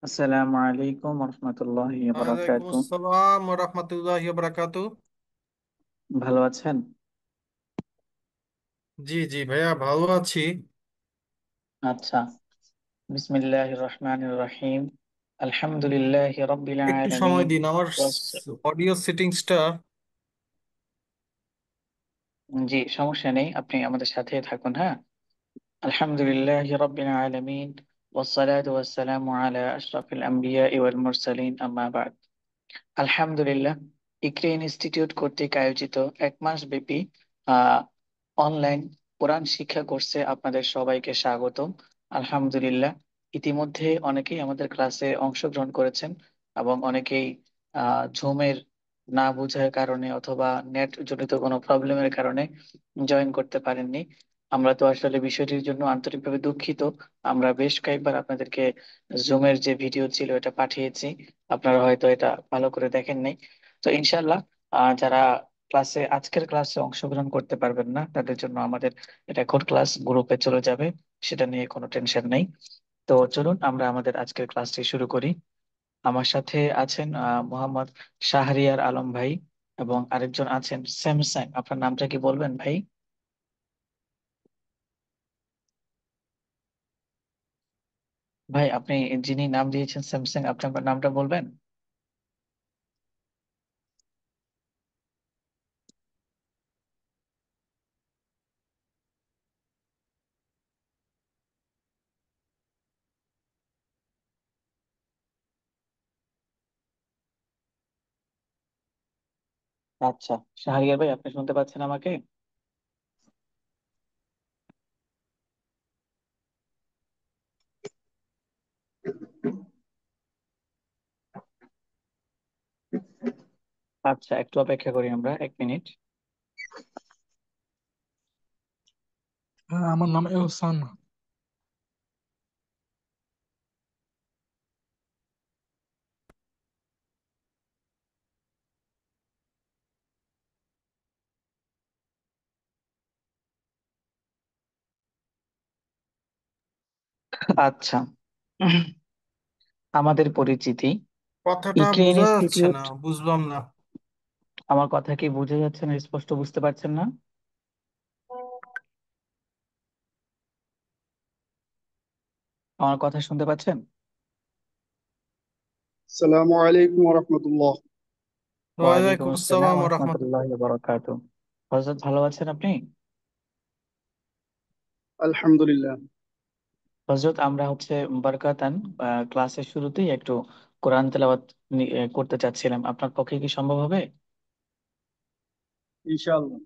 আসসালামু আলাইকুম রহমতুল্লাহি ওয়ালাইকুম বারাকাতু। আসসালাম ওয়া রাহমাতুল্লাহি ওয়া বারাকাতুহু। ভালো আছেন? জি জি ভাইয়া, ভালো আছি। আচ্ছা। বিসমিল্লাহির রহমানির রহিম। আলহামদুলিল্লাহি রাব্বিল একটু সময় আলামিন। দিন, আমার অডিও সেটিংসটা। জি, সমস্যা নেই, আপনি আমাদের সাথে থাকুন। হ্যাঁ, আলহামদুলিল্লাহি রাব্বিল আলামিন ওয়াসসালাতু ওয়াসসালামু আলা আশরাফিল আমবিয়া ওয়াল মুরসালিন, আম্মা বাদ। আলহামদুলিল্লাহ, ইকরি ইনস্টিটিউট কর্তৃক আয়োজিত 1 মাস ব্যাপী অনলাইন কোরআন শিক্ষা কোর্সে আপনাদের সবাইকে স্বাগতম। আলহামদুলিল্লাহ, ইতিমধ্যে অনেকেই আমাদের ক্লাসে অংশগ্রহণ করেছেন এবং অনেকেই ঝুমের না বোঝার কারণে অথবা নেট জনিত কোনো প্রবলেমের কারণে জয়েন করতে পারেননি। আমরা তো আসলে বিষয়টির জন্য আন্তরিকভাবে দুঃখিত। আমরা বেশ কয়েকবার আপনাদেরকে জুমের যে ভিডিও ছিল এটা পাঠিয়েছি, আপনারা হয়তো এটা ভালো করে দেখেন নাই। তো ইনশাল্লাহ, যারা আজকের ক্লাসে অংশগ্রহণ করতে পারবেন না তাদের জন্য আমাদের রেকর্ড ক্লাস গ্রুপে চলে যাবে, সেটা নিয়ে কোনো টেনশন নেই। তো চলুন আমরা আমাদের আজকের ক্লাসটি শুরু করি। আমার সাথে আছেন মোহাম্মদ শাহরিয়ার আলম ভাই, এবং আরেকজন আছেন স্যামসাং। আপনার নামটা কি বলবেন ভাই? ভাই, আপনি যিনি নাম দিয়েছেন স্যামসাং, আপনার নামটা বলবেন? আচ্ছা, শাহরিয়ার ভাই, আপনি শুনতে পাচ্ছেন আমাকে? আচ্ছা, একটু অপেক্ষা করি আমরা 1 মিনিট। হ্যাঁ, আমার নাম এহসান। আচ্ছা, আমাদের পরিচিতি কথাটা ইকরি বোঝা যাচ্ছে ইনস্টিটিউট। না, বুঝলাম না। আমার কথা কি বুঝে যাচ্ছে না? স্পষ্ট বুঝতে পারছেন না? আমার কথা শুনতে পাচ্ছেন? السلام عليكم ورحمة الله. ওয়ালাইকুম ওয়ালাইকুম আসসালাম আসসালাম ওয়া ওয়া রাহমাতুল্লাহ। রাহমাতুল্লাহি ওয়া বারাকাতুহু। হযরত, ভালো আছেন আপনি? الحمد لله. হযরত, আমরা বরকাতান ক্লাসের শুরুতেই একটু কোরআন তেলাওয়াত করতে চাচ্ছিলাম, আপনার পক্ষে কি সম্ভব হবে? إن شاء الله.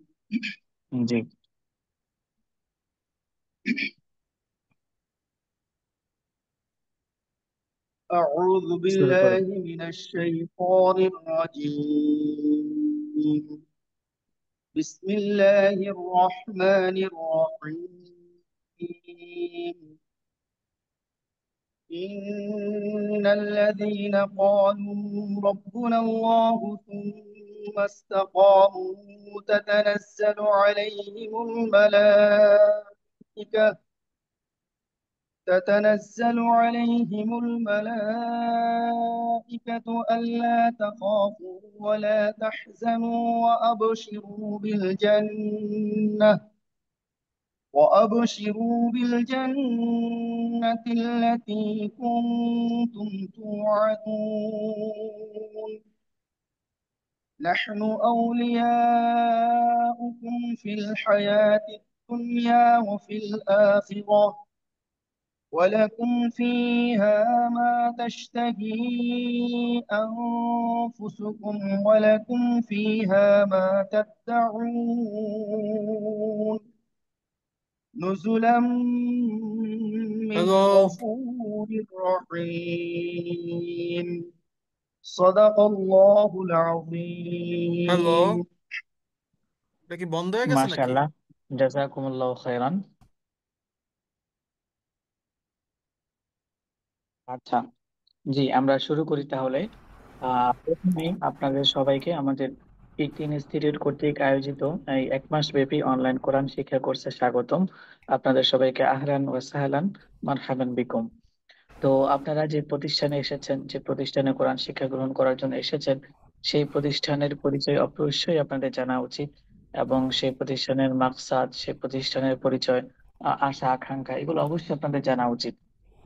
জি, أعوذ শুরু করুন। بالله من الشيطان الرجيم. بسم الله الرحمن الرحيم. إن الذين قالوا ربنا الله ثم استقاموا تتنزل عليهم الملائكة تتنزل عليهم الملائكة ألا تخافوا ولا تحزنوا وأبشروا بالجنة التي كنتم توعدون. نحن أولياؤكم في الحياة الدنيا وفي الآخرة، ولكم فيها ما تشتهي أنفسكم ولكم فيها ما تدعون. نزلا من হ্যালো غفور رحيم. صدق الله হ্যালো, العظيم. এটা কি বন্ধ হয়ে গেছে নাকি? মাশাআল্লাহ, জাযাকুমুল্লাহু খাইরান। আচ্ছা, জি, আমরা শুরু করি তাহলে। প্রথমেই আপনাদের সবাইকে আমাদের ইকরি ইনস্টিটিউট কর্তৃক আয়োজিত এই 1 মাস ব্যাপী অনলাইন কোরআন শিক্ষা কোর্সে স্বাগতম। আপনাদের সবাইকে আহলান ওয়া সাহলান, মারহাবান বিকুম। তো তো আপনারা যে প্রতিষ্ঠানে এসেছেন, যে প্রতিষ্ঠানে কোরআন শিক্ষা গ্রহণ করার জন্য এসেছেন, সেই প্রতিষ্ঠানের পরিচয় অবশ্যই আপনাদের জানা উচিত, এবং সেই প্রতিষ্ঠানের মাকসাদ, সেই প্রতিষ্ঠানের পরিচয়, আশা আকাঙ্ক্ষা, এগুলো অবশ্যই আপনাদের জানা উচিত।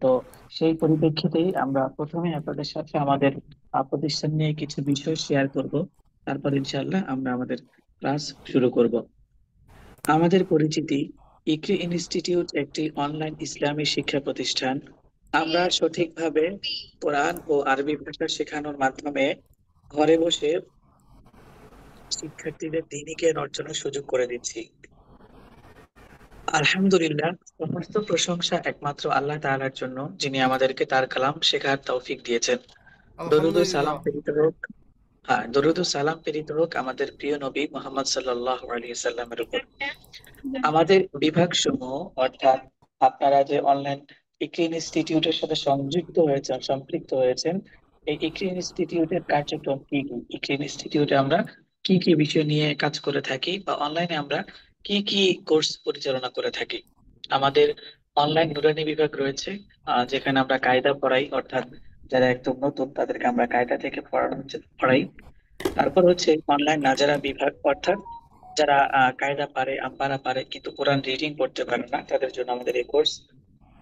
তো সেই পরিপ্রেক্ষিতেই আমরা প্রথমে আপনাদের সাথে আমাদের প্রতিষ্ঠান নিয়ে কিছু বিষয় শেয়ার করব। তারপর ইনশাআল্লাহ আমরা আমাদের ক্লাস শুরু করব। আমাদের পরিচিতি, ইকরি ইনস্টিটিউট একটি অনলাইন ইসলামী শিক্ষা প্রতিষ্ঠান। আমরা সঠিকভাবে কোরআন ও আরবি ভাষা শেখানোর মাধ্যমে ঘরে বসে শিক্ষার্থীদের দ্বীনি জ্ঞান অর্জনের সুযোগ করে দিচ্ছি। আলহামদুলিল্লাহ, সমস্ত প্রশংসা একমাত্র আল্লাহ তাআলার জন্য, যিনি আমাদেরকে তার কালাম শেখার তৌফিক দিয়েছেন। দরুদ ও সালাম আলহামদুলিল্লাহ। প্রেরিত হোক দরুদ ও সালাম প্রেরিত হোক আমাদের প্রিয় নবী মুহাম্মদ সাল্লাল্লাহু আলাইহি সাল্লামের উপর। আমাদের বিভাগ সমূহ, অর্থাৎ আপনারা যে অনলাইন ইকরি ইনস্টিটিউটের সাথে সংযুক্ত হয়েছেন, সম্পৃক্ত হয়েছেন, এই ইকরি ইনস্টিটিউটের কার্যক্রম কি কি, ইকরি ইনস্টিটিউটে আমরা কি কি বিষয় নিয়ে কাজ করে থাকি, বা অনলাইনে আমরা কি কি কোর্স পরিচালনা করে থাকি। আমাদের অনলাইন নুরানি বিভাগ রয়েছে, যেখানে আমরা কায়দা পড়াই, অর্থাৎ যারা একদম নতুন তাদেরকে আমরা কায়দা থেকে পড়াই। তারপর হচ্ছে অনলাইন নাজারা বিভাগ, অর্থাৎ যারা কায়দা পারে, আম্পারা পারে, কিন্তু কোরআন রিডিং করতে পারে না, তাদের জন্য আমাদের এই কোর্স।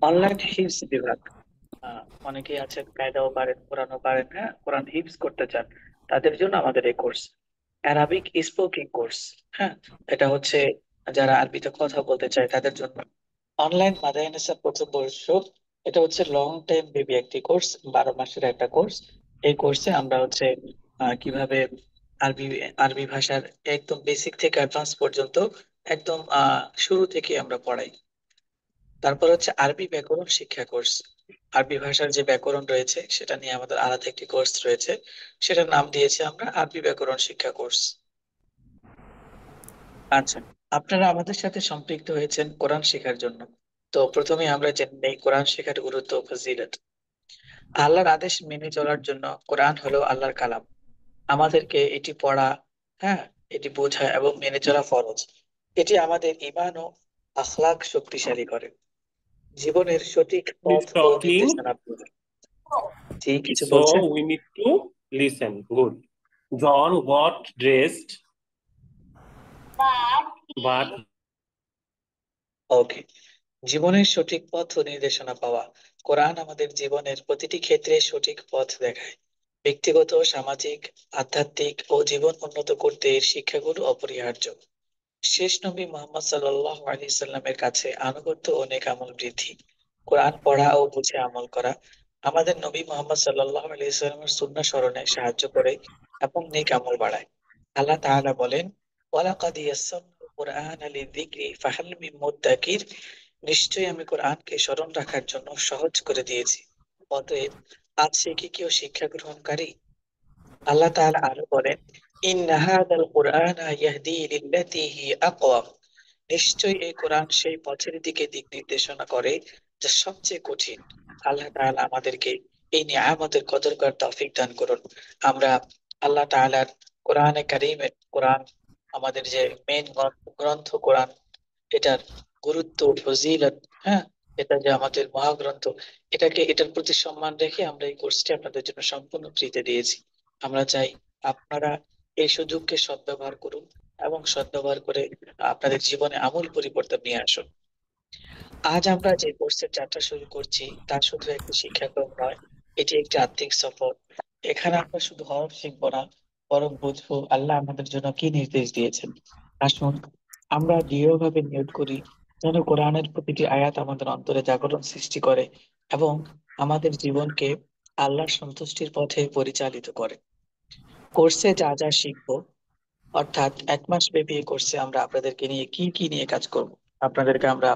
অনলাইন হিফজ বিভাগ, অনেকেই আছেন কায়দাও পারেন, কোরআনও পারেন, হ্যাঁ, কোরআন হিফজ করতে চান, তাদের জন্য আমাদের এই কোর্স। অ্যারাবিক স্পোকিং কোর্স, হ্যাঁ, এটা হচ্ছে যারা আরবিতে কথা বলতে চায় তাদের জন্য। অনলাইন মাদারিসা প্রথম বর্ষ, এটা হচ্ছে লং টাইম বেবি একটি কোর্স, 12 মাসের একটা কোর্স। এই কোর্সে আমরা হচ্ছে কিভাবে আরবি আরবি ভাষার একদম বেসিক থেকে অ্যাডভান্স পর্যন্ত একদম শুরু থেকে আমরা পড়াই। তারপর হচ্ছে আরবি ব্যাকরণ শিক্ষা কোর্স। আরবি ভাষার যে ব্যাকরণ রয়েছে সেটা নিয়ে আমাদের আলাদা একটি কোর্স রয়েছে, সেটার নাম দিয়েছি আমরা আরবি ব্যাকরণ শিক্ষা কোর্স। আচ্ছা, আপনারা আমাদের সাথে সম্পৃক্ত হয়েছেন কোরআন শেখার জন্য। তো প্রথমে আমরা জেনে নেই কোরআন শেখার গুরুত্ব ও ফজিলত। আল্লাহর আদেশ মেনে চলার জন্য কোরআন হলো আল্লাহর কালাম। আমাদেরকে এটি পড়া, হ্যাঁ, এটি বোঝা এবং মেনে চলা ফরজ। এটি আমাদের ঈমান ও আখলাক শক্তিশালী করে, জীবনের সঠিক পথ Please ও talking. নির্দেশনা দেয়। জি, কিছু So বলছেন? we need to listen. Good. John got dressed, but ওকে, জীবনের সঠিক পথ ও নির্দেশনা পাওয়া। কোরআন আমাদের জীবনের প্রতিটি ক্ষেত্রে সঠিক পথ দেখায়। ব্যক্তিগত, সামাজিক, আধ্যাত্মিক ও জীবন উন্নত করতে এর শিক্ষাগুলো অপরিহার্য। শেষ নবী মুহাম্মদ সাল্লাল্লাহু আলাইহি সাল্লামের কাছে আনুগত্য ও নেক আমল বৃদ্ধি। কোরআন পড়া ও বুঝে আমল করা আমাদের নবী মুহাম্মদ সাল্লাল্লাহু আলাইহি সাল্লামের সুন্নাহ স্মরণে সাহায্য করে এবং নেক আমল বাড়ায়। আল্লাহ তাআলা বলেন, ওয়ালাকাদ ইয়াসসারনাল কুরআনা লিযিকরি ফাহাল মিন মুদ্দাকির। নিশ্চয়ই আমি কোরআনকে স্মরণ রাখার জন্য সহজ করে দিয়েছি, অতএব আজ সে কি কেউ শিক্ষা গ্রহণকারী? আল্লাহ তাআলা আরো বলেন, ইন্না হাযাল কুরআনা ইয়াহদি লিল্লাতী হিয়া আকওয়াম। নিশ্চয়ই এই কোরআন সেই পথের দিকে দিক নির্দেশনা করে যা সবচেয়ে কঠিন। আল্লাহ তাআলা আমাদেরকে এই নিয়ামতের কদর করার তৌফিক দান করুন। আমরা আল্লাহ তাআলার কোরআনে কারীমের, কোরআন আমাদের যে মেইন গ্রন্থ কোরআন, এটার গুরুত্ব, ফজিলত, হ্যাঁ, এটা যে আমাদের মহাগ্রন্থ, এটার প্রতি সম্মান রেখে আমরা এই কোর্সটি আপনাদের জন্য সম্পূর্ণ ফ্রিতে দিয়েছি। আমরা চাই আপনারা এই সুযোগকে সদ্ব্যবহার করুন এবং সদ্ব্যবহার করে আপনাদের জীবনে আমূল পরিবর্তন নিয়ে আসুন। আজ আমরা যে কোর্সের যাত্রা শুরু করছি তা শুধু একটি শিক্ষাক্রম নয়, এটি একটি আত্মিক সফর। এখানে আমরা শুধু হরফ শিখবো না, বরং বুঝবো আল্লাহ আমাদের জন্য কি নির্দেশ দিয়েছেন। আসুন আমরা দৃঢ়ভাবে নিয়ত করি যেন কোরআনের প্রতিটি আয়াত আমাদের অন্তরে জাগরণ সৃষ্টি করে এবং আমাদের জীবনকে আল্লাহর সন্তুষ্টির পথে পরিচালিত করে। কোর্সে যা যা শিখবো, অর্থাৎ 1 মাস ব্যাপী এই কোর্সে আমরা আপনাদেরকে নিয়ে কি কি নিয়ে কাজ করব, আপনাদেরকে আমরা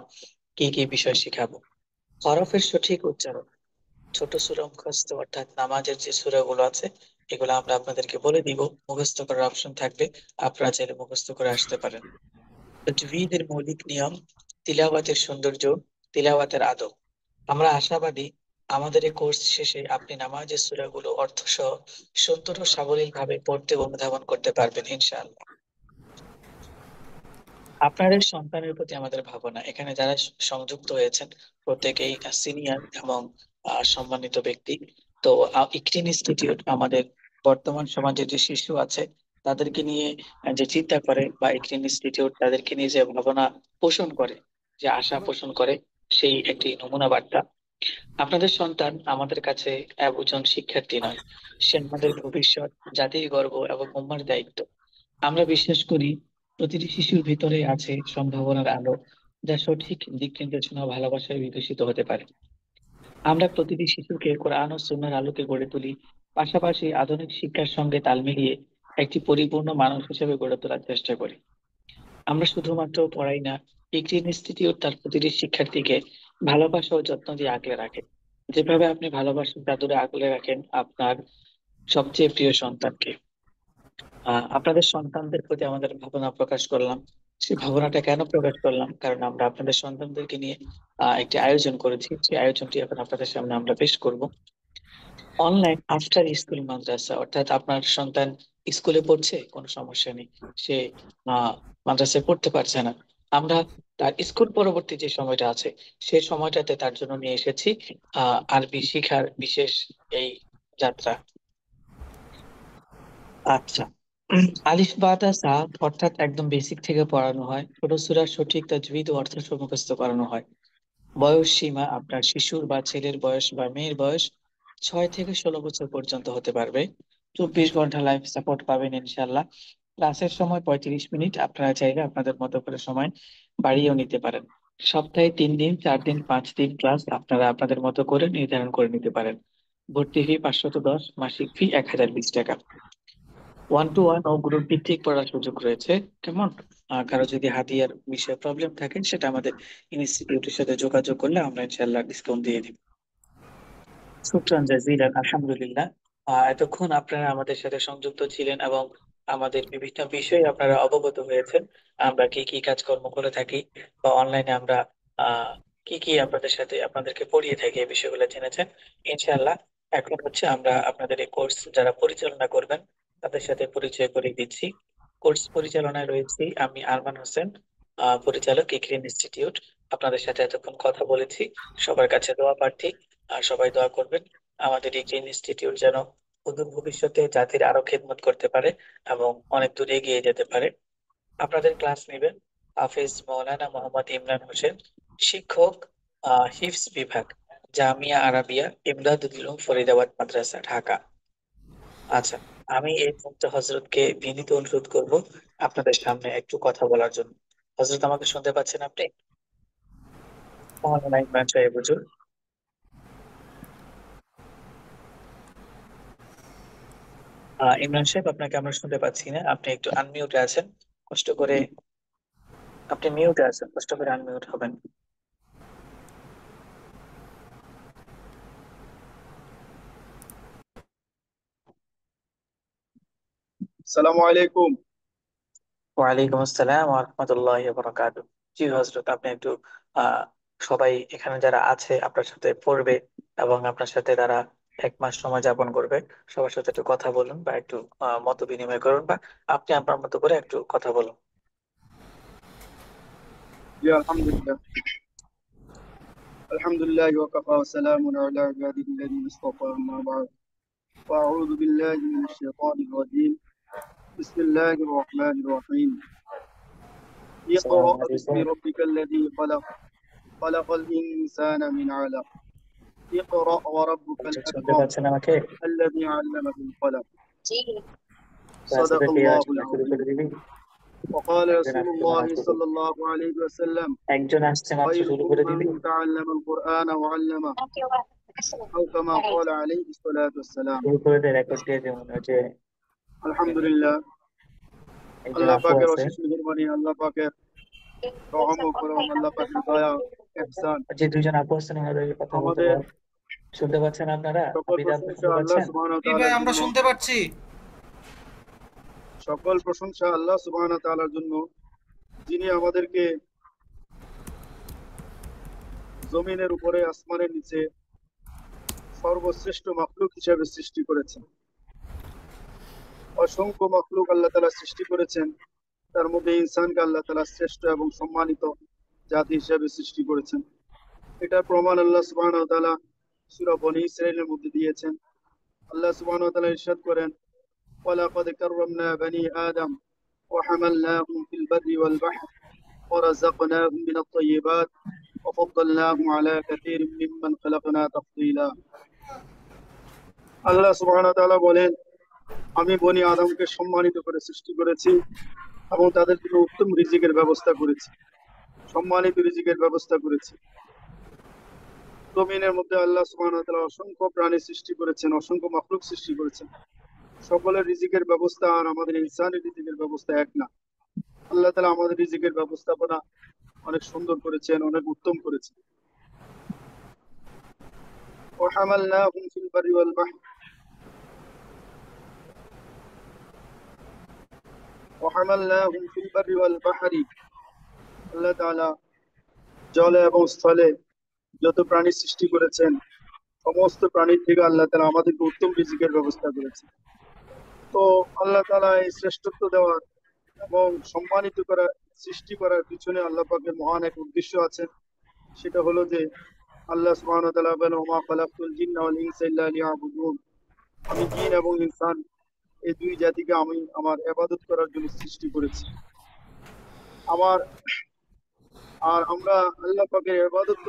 কি কি বিষয় শিখাবো। হরফের সঠিক উচ্চারণ, ছোট সূরা মুখস্থ, অর্থাৎ নামাজের যে সূরাগুলো আছে এগুলো আমরা আপনাদেরকে বলে দিব, মুখস্থ করার অপশন থাকবে, আপনারা চাইলে মুখস্থ করে আসতে পারেন। তাজবীদের মৌলিক নিয়ম, তিলাওয়াতের সৌন্দর্য, তিলাওয়াতের আদব। আমরা আশাবাদী আমাদের এই কোর্স শেষে আপনি নামাজের সূরাগুলো অর্থসহ সুন্দর ও সাবলীল ভাবে পড়তে ও অনুধাবন করতে পারবেন ইনশাআল্লাহ। আপনাদের সন্তানের প্রতি আমাদের ভাবনা, এখানে যারা সংযুক্ত হয়েছেন প্রত্যেকেই সিনিয়র এবং সম্মানিত ব্যক্তি। তো ইকরিন ইনস্টিটিউট আমাদের বর্তমান সমাজে যে শিশু আছে তাদেরকে নিয়ে যে চিন্তা করে, বা ইকরিন ইনস্টিটিউট তাদেরকে নিয়ে যে ভাবনা পোষণ করে, যে আশা পোষণ করে, সেই একটি নমুনা বার্তা। আপনাদের সন্তান আমাদের কাছে একজন শিক্ষার্থী নয়, সে আমাদের ভবিষ্যৎ, জাতির গর্ব এবং উম্মার দায়িত্ব। আমরা বিশ্বাস করি প্রতিটি শিশুর ভিতরে আছে সম্ভাবনার আলো, যা সঠিক দিক নির্দেশনা ও ভালোবাসায় বিকশিত হতে পারে। আমরা প্রতিটি শিশুকে কোরআন ও সুন্নাহর আলোকে গড়ে তুলি, পাশাপাশি আধুনিক শিক্ষার সঙ্গে তাল মিলিয়ে একটি পরিপূর্ণ মানুষ হিসেবে গড়ে তোলার চেষ্টা করি। আমরা শুধুমাত্র পড়াই না, ইকরিন ইনস্টিটিউট তার প্রতিটি শিক্ষার্থীকে ভালোবাসা ও যত্ন দিয়ে আগলে রাখে, যেভাবে আপনি ভালোবাসার চাদরে আগলে রাখেন আপনার সবচেয়ে প্রিয় সন্তানকে। আপনাদের সন্তানদের প্রতি আমাদের ভাবনা প্রকাশ করলাম। সেই ভাবনাটা কেন প্রকাশ করলাম? কারণ আমরা আপনাদের সন্তানদেরকে নিয়ে একটি আয়োজন করেছি, সেই আয়োজনটি এখন আপনাদের সামনে আমরা পেশ করব। অনলাইন আফটার স্কুল মাদ্রাসা, অর্থাৎ আপনার সন্তান স্কুলে পড়ছে, কোনো সমস্যা নেই, সে মাদ্রাসায় পড়তে পারছে না, আমরা তার স্কুল পরবর্তী যে সময়টা আছে সেই সময়টাতে তার জন্য নিয়ে এসেছি আরবি শিখার বিশেষ এই যাত্রা। আচ্ছা, আলিফ বা তা সা অর্থাৎ একদম বেসিক থেকে পড়ানো হয়, ছোট সূরার সঠিক তাজবিদ ও অর্থ মুখস্থ করানো হয়। বয়স সীমা আপনার শিশুর বা ছেলের বয়স বা মেয়ের বয়স 6 থেকে 16 বছর পর্যন্ত হতে পারবে। 24 ঘন্টা লাইফ সাপোর্ট পাবেন ইনশাল্লাহ। ক্লাসের সময় 35 মিনিট, আপনারা চাইলে আপনাদের মতো করে সময় বাড়িয়েও নিতে পারেন। সপ্তাহে 3 দিন, 4 দিন, 5 দিন ক্লাস আপনারা আপনাদের মতো করে নির্ধারণ করে নিতে পারেন। ভর্তি ফি 510, মাসিক ফি 1020 টাকা। 1 to 1 ও গ্রুপ ভিত্তিক পড়ার সুযোগ রয়েছে। কেমন? কারো যদি হাতিয়ার বিষয়ে প্রবলেম থাকে সেটা আমাদের ইনস্টিটিউটের সাথে যোগাযোগ করলে আমরা ইনশাল্লাহ ডিসকাউন্ট দিয়ে দিব। শুকরান জাজিলান, আলহামদুলিল্লাহ। এতক্ষণ আপনারা আমাদের সাথে সংযুক্ত ছিলেন এবং আমাদের বিভিন্ন বিষয়ে আপনারা অবগত হয়েছেন। আমরা কি কি কাজকর্ম করে থাকি বা অনলাইনে আমরা কি কি আপনাদের সাথে আপনাদেরকে পড়িয়ে থাকি, এই বিষয়গুলো জেনেছেন ইনশাআল্লাহ। এখন হচ্ছে আমরা আপনাদের এই কোর্স যারা পরিচালনা করবেন তাদের সাথে পরিচয় করিয়ে দিচ্ছি। কোর্স পরিচালনায় রয়েছি আমি, আরমান হোসেন, পরিচালক, ইকরিন ইনস্টিটিউট। আপনাদের সাথে এতক্ষণ কথা বলেছি, সবার কাছে দোয়া প্রার্থী। আর সবাই দোয়া করবেন আমাদের এই ইনস্টিটিউট যেন অদূর ভবিষ্যতে জাতির আরো খেদমত করতে পারে এবং অনেক দূর এগিয়ে যেতে পারে। আপনাদের ক্লাস নেবেন হাফেজ মাওলানা মোহাম্মদ ইমরান হোসেন, শিক্ষক, হিফজ বিভাগ, জামিয়া আরাবিয়া ইমদাদুল উলুম ফরিদাবাদ মাদ্রাসা, ঢাকা। আচ্ছা, আমি এই মুহূর্তে হজরতকে বিনীত অনুরোধ করব আপনাদের সামনে একটু কথা বলার জন্য। হজরত, আমাকে শুনতে পাচ্ছেন আপনি? মাওলানা ইমরান সাহেব হুজুর। ইমরান সাহেব, আপনাকে আমরা শুনতে পাচ্ছি না, আপনি একটু আনমিউটে আছেন, কষ্ট করে। আপনি মিউটে আছেন, কষ্ট করে আনমিউট হবেন। আসসালামু আলাইকুম। ওয়ালাইকুম আসসালাম ওয়া রাহমাতুল্লাহি ওয়া বারাকাতুহু। জি হযরত, আপনি একটু সবাই এখানে যারা আছে আপনার সাথে পড়বে এবং আপনার সাথে তারা 1 মাস সময় যাপন করবে, সবার সাথে একটু কথা বলুন বা একটু মত বিনিময় করুন, বা আপনি আপনার মতো করে একটু কথা বলুন। জি আলহামদুলিল্লাহ। আলহামদুলিল্লাহ ওয়াকাফা ওয়া সালামুন আলা ইবাদিহিল্লাযীনা ইসতাফা, আম্মা বা'দ। আউযু বিল্লাহি মিনাশ শাইতানির রাজীম। বিসমিল্লাহির রহমানির রহিম। আসসালামু ইকরা আলাইকুম। বিসমি রাব্বিকাল্লাযী খালাক, খালাকাল ইনসানা মিন আলাক। ইকরা ওয়া রাব্বুকাল হুজুর, শুনতে আকরাম, পাচ্ছেন আমাকে? আল্লাযী আল্লামা বিল কলম। ক্লাসে কে সাদাকাল্লাহুল আসবে শুরু আযীম। করে দিবি? وقال একজন رسول আসছে الله মাত্র, صلى الله عليه وسلم: একজন আসছে মাত্র, শুরু خيركم করে من দিবি? تعلم القرآن وعلمه، أو كما قال عليه الصلاة والسلام. শুরু করে দিয়ে রেকর্ড দিয়ে দেবো মনে হচ্ছে। আলহামদুলিল্লাহ, একজন আল্লাহ আপু পাকের আছে। অশেষ মেহেরবানি, আল্লাহ পাকের রহম ও করম, আল্লাহ পাকের দয়া ইহসান। যে দুজন আপু আছেন ওনাদেরকে কথা বলতে আমাদের বল। শুনতে পাচ্ছেন আপনারা? সকল বিদাত প্রশংসা শুনতে আল্লাহ পাচ্ছেন? সুবহানাহু ওয়া জি ভাই, তাআলার আমরা জন্য। শুনতে পাচ্ছি। সকল প্রশংসা আল্লাহ সুবহানাহু ওয়া তাআলার জন্য, যিনি আমাদেরকে জমিনের উপরে আসমানের নিচে সর্বশ্রেষ্ঠ মাখলুক হিসেবে সৃষ্টি করেছেন। অসংখ্য মাখলুক আল্লাহ তাআলা সৃষ্টি করেছেন, তার মধ্যে ইনসানকে আল্লাহ তাআলা শ্রেষ্ঠ এবং সম্মানিত জাতি হিসেবে সৃষ্টি করেছেন। এটা প্রমাণ আল্লাহ সুবহানাহু ওয়া তাআলা সূরা বনী ইসরাঈলের মধ্যে দিয়েছেন। আল্লাহ সুবহানাহু ওয়া তাআলা ইরশাদ করেন, ওয়ালাকাদ কাররামনা বনি আদম ওয়া হামালনাহুম ফিল বাররি ওয়াল বাহর ওয়া রাযাকনাহুম মিনাত তাইয়্যিবাত ওয়া ফাদ্দালনাহুম আলা কাসীরিম মিম্মান খালাকনা তাফদীলা। আল্লাহ সুবহানাহু ওয়া তাআলা বলেন, আমি বনি আদমকে সম্মানিত করে সৃষ্টি করেছি এবং তাদের জন্য উত্তম রিজিকের ব্যবস্থা করেছি, সম্মানিত রিজিকের ব্যবস্থা করেছি। জমিনের মধ্যে আল্লাহ সুবহানাহু ওয়া তাআলা অসংখ্য প্রাণী সৃষ্টি করেছেন, অসংখ্য মাখলুক সৃষ্টি করেছেন। সকলের রিজিকের ব্যবস্থা আর আমাদের ইনসানের রিজিকের ব্যবস্থা এক না। আল্লাহ তাআলা আমাদের রিজিকের ব্যবস্থাপনা অনেক সুন্দর করেছেন, অনেক উত্তম করেছেন। وحملناهم في البر والبحر وحملناهم في البر والبحر আল্লাহ তাআলা জলে এবং স্থলে যত প্রাণী সৃষ্টি করেছেন সমস্ত প্রাণীর থেকে আল্লাহ তাআলা আমাদেরকে উত্তম রিজিকের ব্যবস্থা করেছেন। তো আল্লাহ তাআলা এই শ্রেষ্ঠত্ব দেওয়ার এবং সম্মানিত করা সৃষ্টি করার পিছনে আল্লাহ পাকের মহান এক উদ্দেশ্য আছে। সেটা হলো যে আল্লাহ সুবহানাহু ওয়া তাআলা বলেন, ওমা খালাকতুল জিন্না ওয়াল ইনসা ইল্লা লিয়াবুদুন, আমি জিন এবং ইনসান এই দুই জাতিকে আমি আমার ইবাদত করার জন্য সৃষ্টি করেছি। আমার আর আমরা আল্লাহ পাকের ইবাদত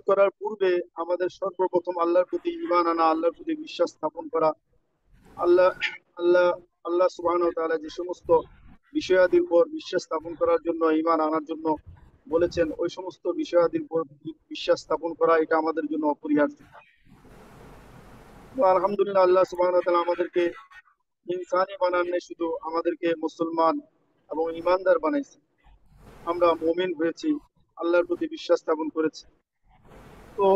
করার পূর্বে আমাদের সর্বপ্রথম আল্লাহর প্রতি ঈমান আনা, আল্লাহর প্রতি বিশ্বাস স্থাপন করা। আল্লাহ আল্লাহ আল্লাহ সুবহানাহু ওয়া তাআলা যে সমস্ত বিষয়াদির উপর বিশ্বাস স্থাপন করার জন্য, ঈমান আনার জন্য বলেছেন, ওই সমস্ত বিষয়াদির উপর বিশ্বাস স্থাপন করা এটা আমাদের জন্য অপরিহার্য। তো আলহামদুলিল্লাহ, আল্লাহ সুবহানাহু ওয়া তাআলা আমাদেরকে ইনসানই বানাননি, শুধু আমাদেরকে মুসলমান এবং ঈমানদার বানাইছে। আমরা মুমিন হয়েছি, আল্লাহর প্রতি বিশ্বাস স্থাপন করেছি। তো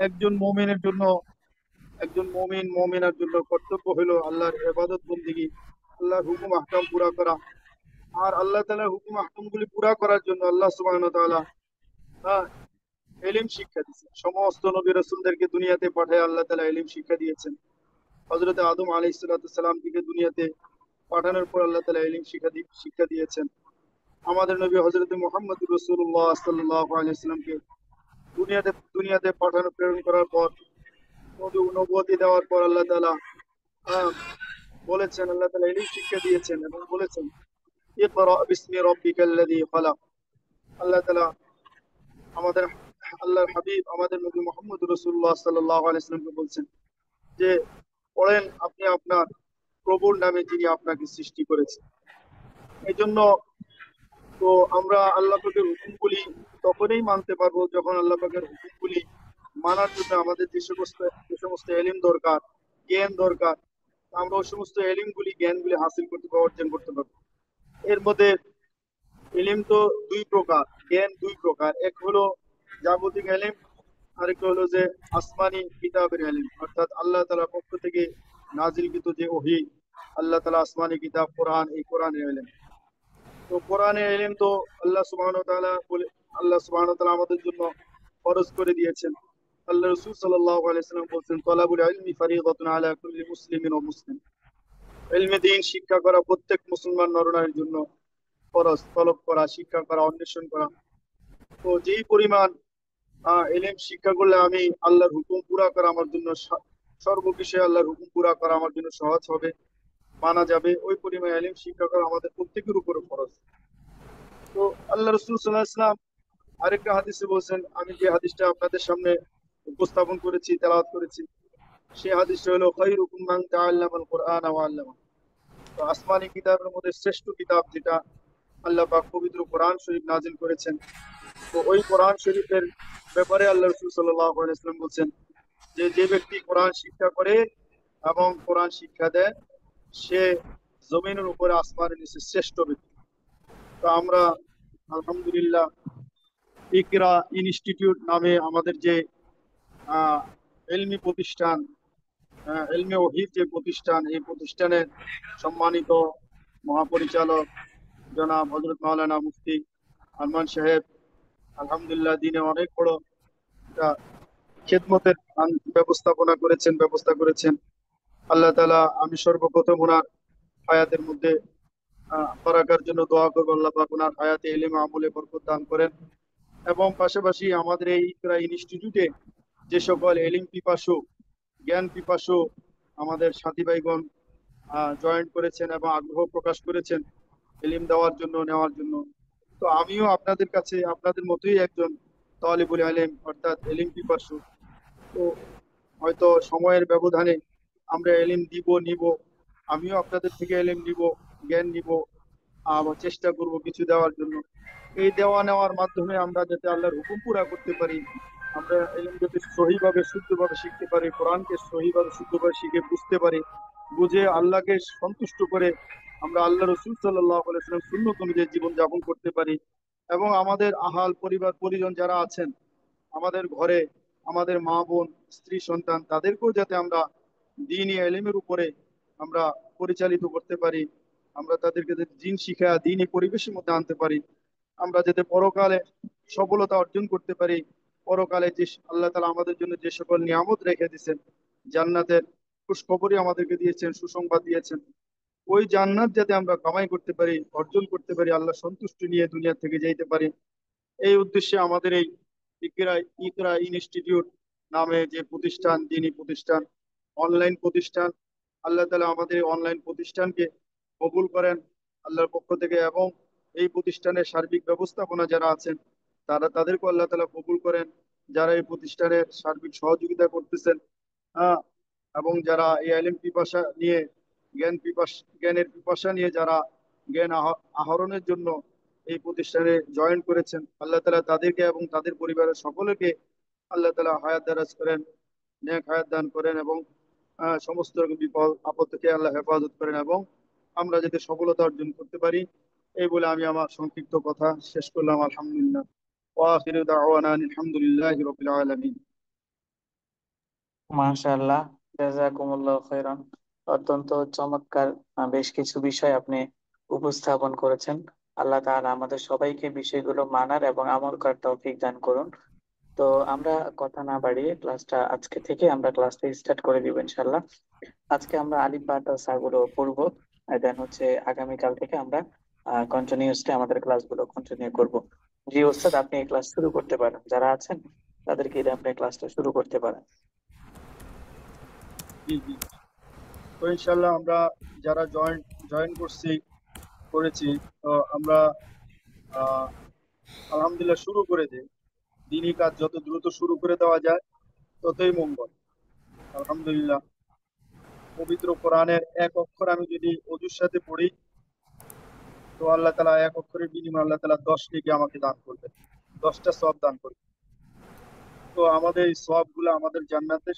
একজন মুমিনের জন্য, একজন মুমিনার জন্য কর্তব্য হলো আল্লাহর ইবাদত বন্দেগী, আল্লাহর হুকুম আহকাম পুরা করা। আর আল্লাহ তাআলার হুকুম আহকামগুলি পুরা করার জন্য আল্লাহ সুবহানাহু ওয়া তাআলা ইলম শিক্ষা দিয়েছেন। সমস্ত নবী রাসূলদেরকে দুনিয়াতে পাঠায় আল্লাহ তাআলা ইলম শিক্ষা দিয়েছেন। হযরত আদম আলাইহিস সালাম থেকে দুনিয়াতে পাঠানোর পর আল্লাহ তাআলা ইলম শিক্ষা দিয়েছেন। আমাদের নবী হযরত মুহাম্মদ রাসূলুল্লাহ সাল্লাল্লাহু আলাইহি ওয়াসাল্লামকে দুনিয়াতে পাঠানো প্রেরণ করার পর, নবুয়তি দেওয়ার পর আল্লাহ তাআলা বলেছেন, আল্লাহ তাআলা ইলম শিক্ষা দিয়েছেন এবং বলেছেন, ইকরা বিসমি রাব্বিকাল্লাযী খালাক। আল্লাহ তাআলা আমাদের আল্লাহর হাবিব আমাদের নবী মুহাম্মদ রাসূলুল্লাহ সাল্লাল্লাহু আলাইহি ওয়াসাল্লামকে বলছেন যে, পড়েন আপনি আপনার প্রভুর নামে যিনি আপনাকে সৃষ্টি করেছেন। এই জন্য তো আমরা আল্লাহ পাকের হুকুমগুলি তখনই মানতে পারবো যখন আল্লাহ পাকের হুকুমগুলি মানার জন্য আমাদের যে সমস্ত এলিম দরকার, জ্ঞান দরকার, আমরা ওই সমস্ত জ্ঞানগুলি হাসিল করতে পারবো, অর্জন করতে পারবো। এর মধ্যে এলিম তো দুই প্রকার, জ্ঞান দুই প্রকার। এক হলো জাগতিক এলিম, আরেকটা হলো যে আসমানি কিতাবের এলিম, অর্থাৎ আল্লাহ তাআলার পক্ষ থেকে নাজিলকৃত যে ওহী, আল্লাহ তাআলা আসমানি কিতাব কোরআন, এই কোরআনের এলিম। তো কোরআনের ইলম তো আল্লাহ সুবহানাহু ওয়া তাআলা আমাদের জন্য ফরজ করে দিয়েছেন। আল্লাহ রাসূল সাল্লাল্লাহু আলাইহি ওয়াসাল্লাম বলেছেন, তালাবুল ইলমি ফারিদাতুন আলা কুল্লি মুসলিমিন ওয়া মুসলিম। ইলমে দ্বীন শিক্ষা করা প্রত্যেক মুসলমান নরনারীর জন্য ফরজ, তলব করা, শিক্ষা করা, অন্বেষণ করা। তো যেই পরিমাণ ইলম শিক্ষা করলে আমি আল্লাহর হুকুম পুরা করা আমার জন্য, সর্ববিষয়ে আল্লাহর হুকুম পুরা করা আমার জন্য সহজ হবে, মানা যাবে, ওই পরিমাণ ইলম শিক্ষা করা আমাদের প্রত্যেকের উপরে ফরজ। তো আল্লাহ রাসূল সাল্লাল্লাহু আলাইহি ওয়াসাল্লাম আরেকটা হাদিসে বলছেন, আমি যে হাদিসটা আপনাদের সামনে উপস্থাপন করেছি, তেলাওয়াত করেছি, সেই হাদিসটা হলো, খায়রুকুম মান তাআল্লামাল কুরআন ওয়া আল্লামা। তো আসমানি কিতাবের মধ্যে শ্রেষ্ঠ কিতাব যেটা আল্লাহ পাক পবিত্র কোরআন শরীফ নাজিল করেছেন। তো ওই কোরআন শরীফের ব্যাপারে আল্লাহ রাসূল সাল্লাল্লাহু আলাইহি ওয়াসাল্লাম বলছেন যে, যে ব্যক্তি কোরআন শিক্ষা করে এবং কোরআন শিক্ষা দেয়, সে জমিনের উপরে আসমানের নিচে শ্রেষ্ঠ ব্যক্তি। তো আমরা আলহামদুলিল্লাহ ইকরা ইনস্টিটিউট নামে আমাদের যে ইলমি প্রতিষ্ঠান, ইলমে ওহীর যে প্রতিষ্ঠান, এই প্রতিষ্ঠানের সম্মানিত মহাপরিচালক জনাব হযরত মাওলানা মুফতি আরমান সাহেব আলহামদুলিল্লাহ দিনে অনেক বড় একটা খেদমতের ব্যবস্থা করেছেন। আল্লাহ তাআলা, আমি সর্বপ্রথম ওনার হায়াতের মধ্যে বারাকার জন্য দোয়া করবো। আল্লাহ পাক ওনার হায়াতে ইলমে আমলে বরকত দান করেন। এবং পাশাপাশি আমাদের এই ইকরা ইনস্টিটিউটে যে সকল এলিম পিপাসু, জ্ঞান পিপাসু আমাদের সাথী ভাইগণ জয়েন করেছেন এবং আগ্রহ প্রকাশ করেছেন এলিম দেওয়ার জন্য, নেওয়ার জন্য, তো আমিও আপনাদের কাছে আপনাদের মতোই একজন তালিবুল ইলম অর্থাৎ এলিম পিপাসু। তো হয়তো সময়ের ব্যবধানে আমরা এলিম দিব নিব, আমিও আপনাদের থেকে এলিম নিব, জ্ঞান নিব, আবার চেষ্টা করব কিছু দেওয়ার জন্য। এই দেওয়া নেওয়ার মাধ্যমে আমরা যাতে আল্লাহর হুকুম পুরা করতে পারি, আমরা এলিম যাতে সহিভাবে শুদ্ধভাবে শিখতে পারি, কোরআনকে সহিভাবে শুদ্ধভাবে শিখে বুঝতে পারি, বুঝে আল্লাহকে সন্তুষ্ট করে আমরা আল্লাহ রসুল সাল্লাহ আলাইহি সুন্নত অনুযায়ী জীবন যাপন করতে পারি। এবং আমাদের আহাল পরিবার পরিজন যারা আছেন আমাদের ঘরে, আমাদের মা বোন স্ত্রী সন্তান, তাদেরকেও যাতে আমরা দ্বীনি এলিমের উপরে আমরা পরিচালিত করতে পারি, আমরা তাদেরকে যাতে দ্বীন শিক্ষা দ্বীনি পরিবেশের মধ্যে আনতে পারি, আমরা যাতে পরকালে সফলতা অর্জন করতে পারি। পরকালে যে আল্লাহ তালা আমাদের জন্য যে সকল নিয়ামত রেখে দিয়েছেন, জান্নাতের খুশখবরই আমাদেরকে দিয়েছেন, সুসংবাদ দিয়েছেন, ওই জান্নাত যাতে আমরা কামাই করতে পারি, অর্জন করতে পারি, আল্লাহ সন্তুষ্টি নিয়ে দুনিয়া থেকে যাইতে পারি। এই উদ্দেশ্যে আমাদের এই ইকরা ইকরা ইনস্টিটিউট নামে যে প্রতিষ্ঠান, দিনী প্রতিষ্ঠান, অনলাইন প্রতিষ্ঠান, আল্লাহ তালা আমাদের এই অনলাইন প্রতিষ্ঠানকে কবুল করেন আল্লাহর পক্ষ থেকে। এবং এই প্রতিষ্ঠানের সার্বিক ব্যবস্থাপনা যারা আছেন তাদেরকে আল্লাহ তালা কবুল করেন, যারা এই প্রতিষ্ঠানের সার্বিক সহযোগিতা করতেছেন। হ্যাঁ, এবং যারা এই আইলেম পিপাসা নিয়ে, জ্ঞানের পিপাসা নিয়ে যারা জ্ঞান আহরণের জন্য এই প্রতিষ্ঠানে জয়েন করেছেন, আল্লাহ তালা তাদেরকে এবং তাদের পরিবারের সকলকে আল্লাহ তালা হায়াত দারাজ করেন, নেক হায়াত দান করেন, এবং সমস্ত রকম বিপদ আপদ থেকে আল্লাহ হেফাজত করেন, এবং আমরা যাতে সফলতা অর্জন করতে পারি। এই বলে আমি আমার সংক্ষিপ্ত কথা শেষ করলাম। আলহামদুলিল্লাহ, ওয়া আখিরু দাওয়ানা আলহামদুলিল্লাহি রাব্বিল আলামিন। মাশাআল্লাহ, জাযাকুমুল্লাহ খাইরান। অত্যন্ত চমৎকার বেশ কিছু বিষয় আপনি উপস্থাপন করেছেন। আল্লাহ তাআলা আমাদের সবাইকে বিষয়গুলো মানার এবং আমল করার তৌফিক দান করুন। তো আমরা কথা না বাড়িয়ে আজকে থেকে আমরা ক্লাসটা স্টার্ট করে দিব ইনশাল্লাহ। আজকে আমরা আলিফ বা তা সা গুলো পড়বো, দেন হচ্ছে আগামীকাল থেকে আমরা কন্টিনিউসলি আমাদের ক্লাসগুলো কন্টিনিউ করব। জি ওস্তাদ, আপনি এই ক্লাস শুরু করতে পারেন, যারা আছেন তাদেরকে দিয়ে আপনি ক্লাসটা শুরু করতে পারেন। জি জি। তো ইনশাল্লাহ আমরা যারা জয়েন করেছি, তো আমরা আহ আলহামদুলিল্লাহ শুরু করে দিই। দিনই কাজ যত দ্রুত শুরু করে দেওয়া যায় ততই মঙ্গল। আলহামদুলিল্লাহ, পবিত্র কোরআনের এক অক্ষর আমি যদি অজুর সাথে পড়ি, তো আল্লাহ তালা এক অক্ষরের বিনিময়ে আল্লাহ তালা 10 নেকি আমাকে দান করবে, 10টা সওয়াব দান করবে। তো আমাদের এই সওয়াব গুলো আমাদের জান্নাতে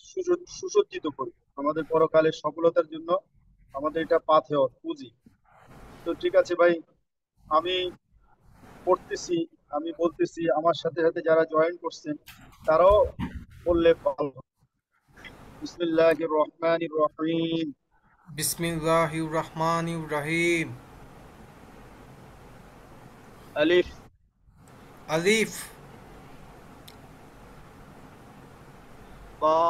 সুসজ্জিত করবে, আমাদের পরকালের সফলতার জন্য আমাদের এটা পাথেয় পুঁজি। তো ঠিক আছে ভাই, আমি পড়তেছি, আমি বলতেছি, আমার সাথে সাথে যারা জয়েন করছেন তারাও বললে ভালো হয়। বিসমিল্লাহির রহমানির রহিম। বিসমিল্লাহির রহমানির রহিম। আলিফ আলিফ, বা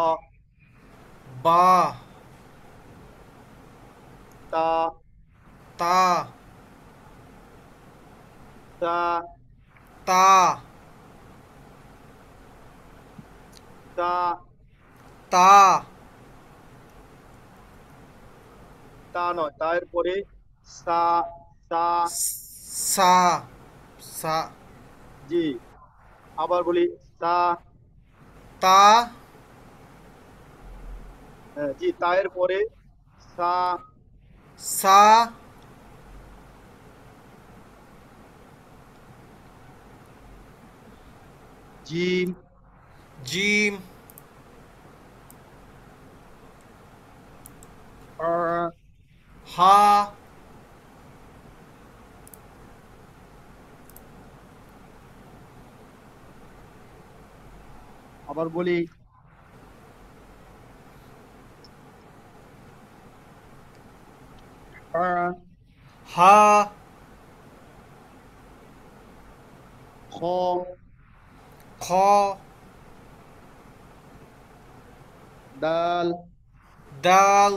বা, তা তা, তা তা, তা তা, তা নয়, তা এর পরে সা, সা। সা, সা, জি, আবার বলি সা। তা, জি, তা এর পরে সা। সা, জিম, জিম, আ, হা, আবার বলি আ, হা, খ, খ, দাল, দাল,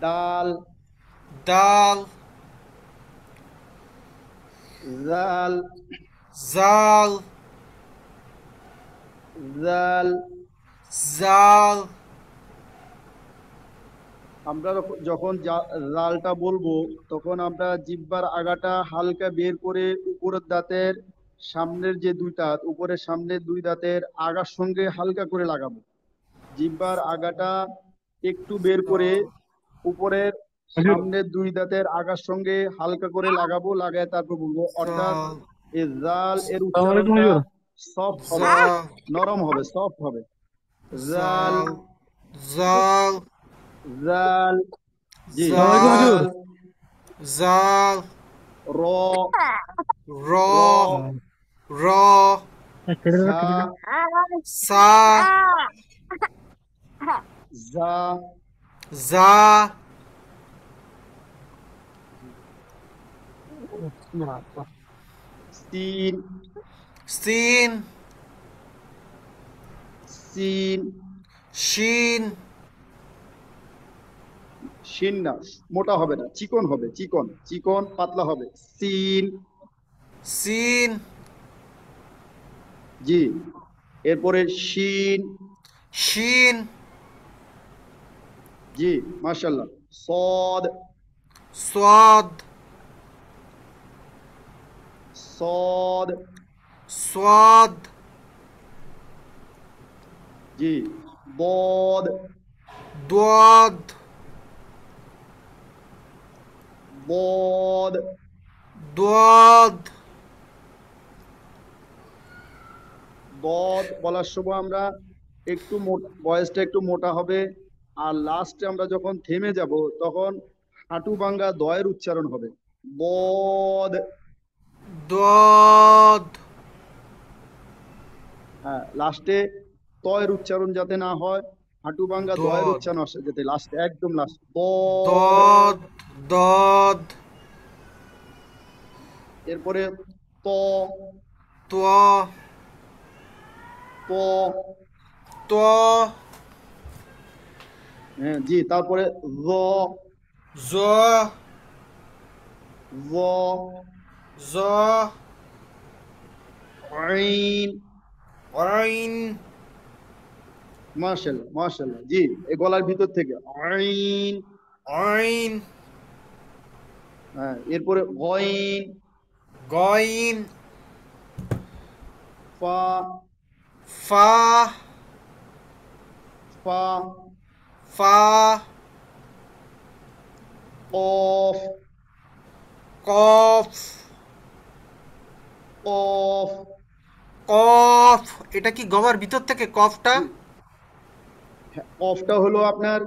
দাল, দাল, জাল, জাল, জাল। জাল। আমরা যখন জালটা বলবো তখন আমরা জিহ্বার আগাটা হালকা বের করে উপরের দাঁতের সামনের যে দুই দাঁত, উপরের সামনের দুই দাঁতের আগার সঙ্গে হালকা করে লাগাবো। জিহ্বার আগাটা একটু বের করে উপরের সামনের দুই দাঁতের আগার সঙ্গে হালকা করে লাগাবো, লাগায় তারপর বলবো। অর্থাৎ জাল, এই জাল এর আসসালামু আলাইকুম উচ্চারণটা হুজুর। সফট হবে, জাল, নরম হবে, সফট হবে। জাল, জাল, জাল, জাল। জি, আসসালামু আলাইকুম হুজুর। জাল, জাল। জাল, র, র, র, র, কেটে দাও, সা, কেটে দাও। সা, জা, জা, সিন, সিন, সিন, শিন, শিন না, মোটা হবে না, চিকন হবে, চিকন, চিকন পাতলা হবে। সিন। সিন, জি, এরপরে শিন। শিন, জি, মাশাল্লাহ। সদ, সোয়াদ, সদ। সোয়াদ, জি, বদ, দোয়াদ, বদ। দোয়াদ, বদ বলার সময় আমরা একটু ভয়েসটা একটু মোটা হবে। আর লাস্টে আমরা যখন থেমে যাব তখন হাঁটু ভাঙ্গা দয়ের উচ্চারণ হবে। বদ। দোয়াদ, হ্যাঁ, লাস্টে তয়ের উচ্চারণ যাতে না হয়, হাঁটু ভাঙ্গা দয়ের দোয়াদ, উচ্চারণ আসে যাতে লাস্টে, একদম লাস্ট। বদ। দদ, দদ, এরপরে ত, তোয়া, ত। তোয়া, হ্যাঁ জি, তারপরে জ, জ, জ, জ, আইন। আইন, মাশাল্লাহ, মাশাল্লাহ। জি, এই গলার ভিতর থেকে আইন। আইন, হ্যাঁ, এরপরে গইন, গইন, ফা, ফা, ফা, ফা, কফ, কফ, কফ। কফ। এটা কি গলার ভিতর থেকে কফটা? জি, হ্যাঁ, কফটা হলো আপনার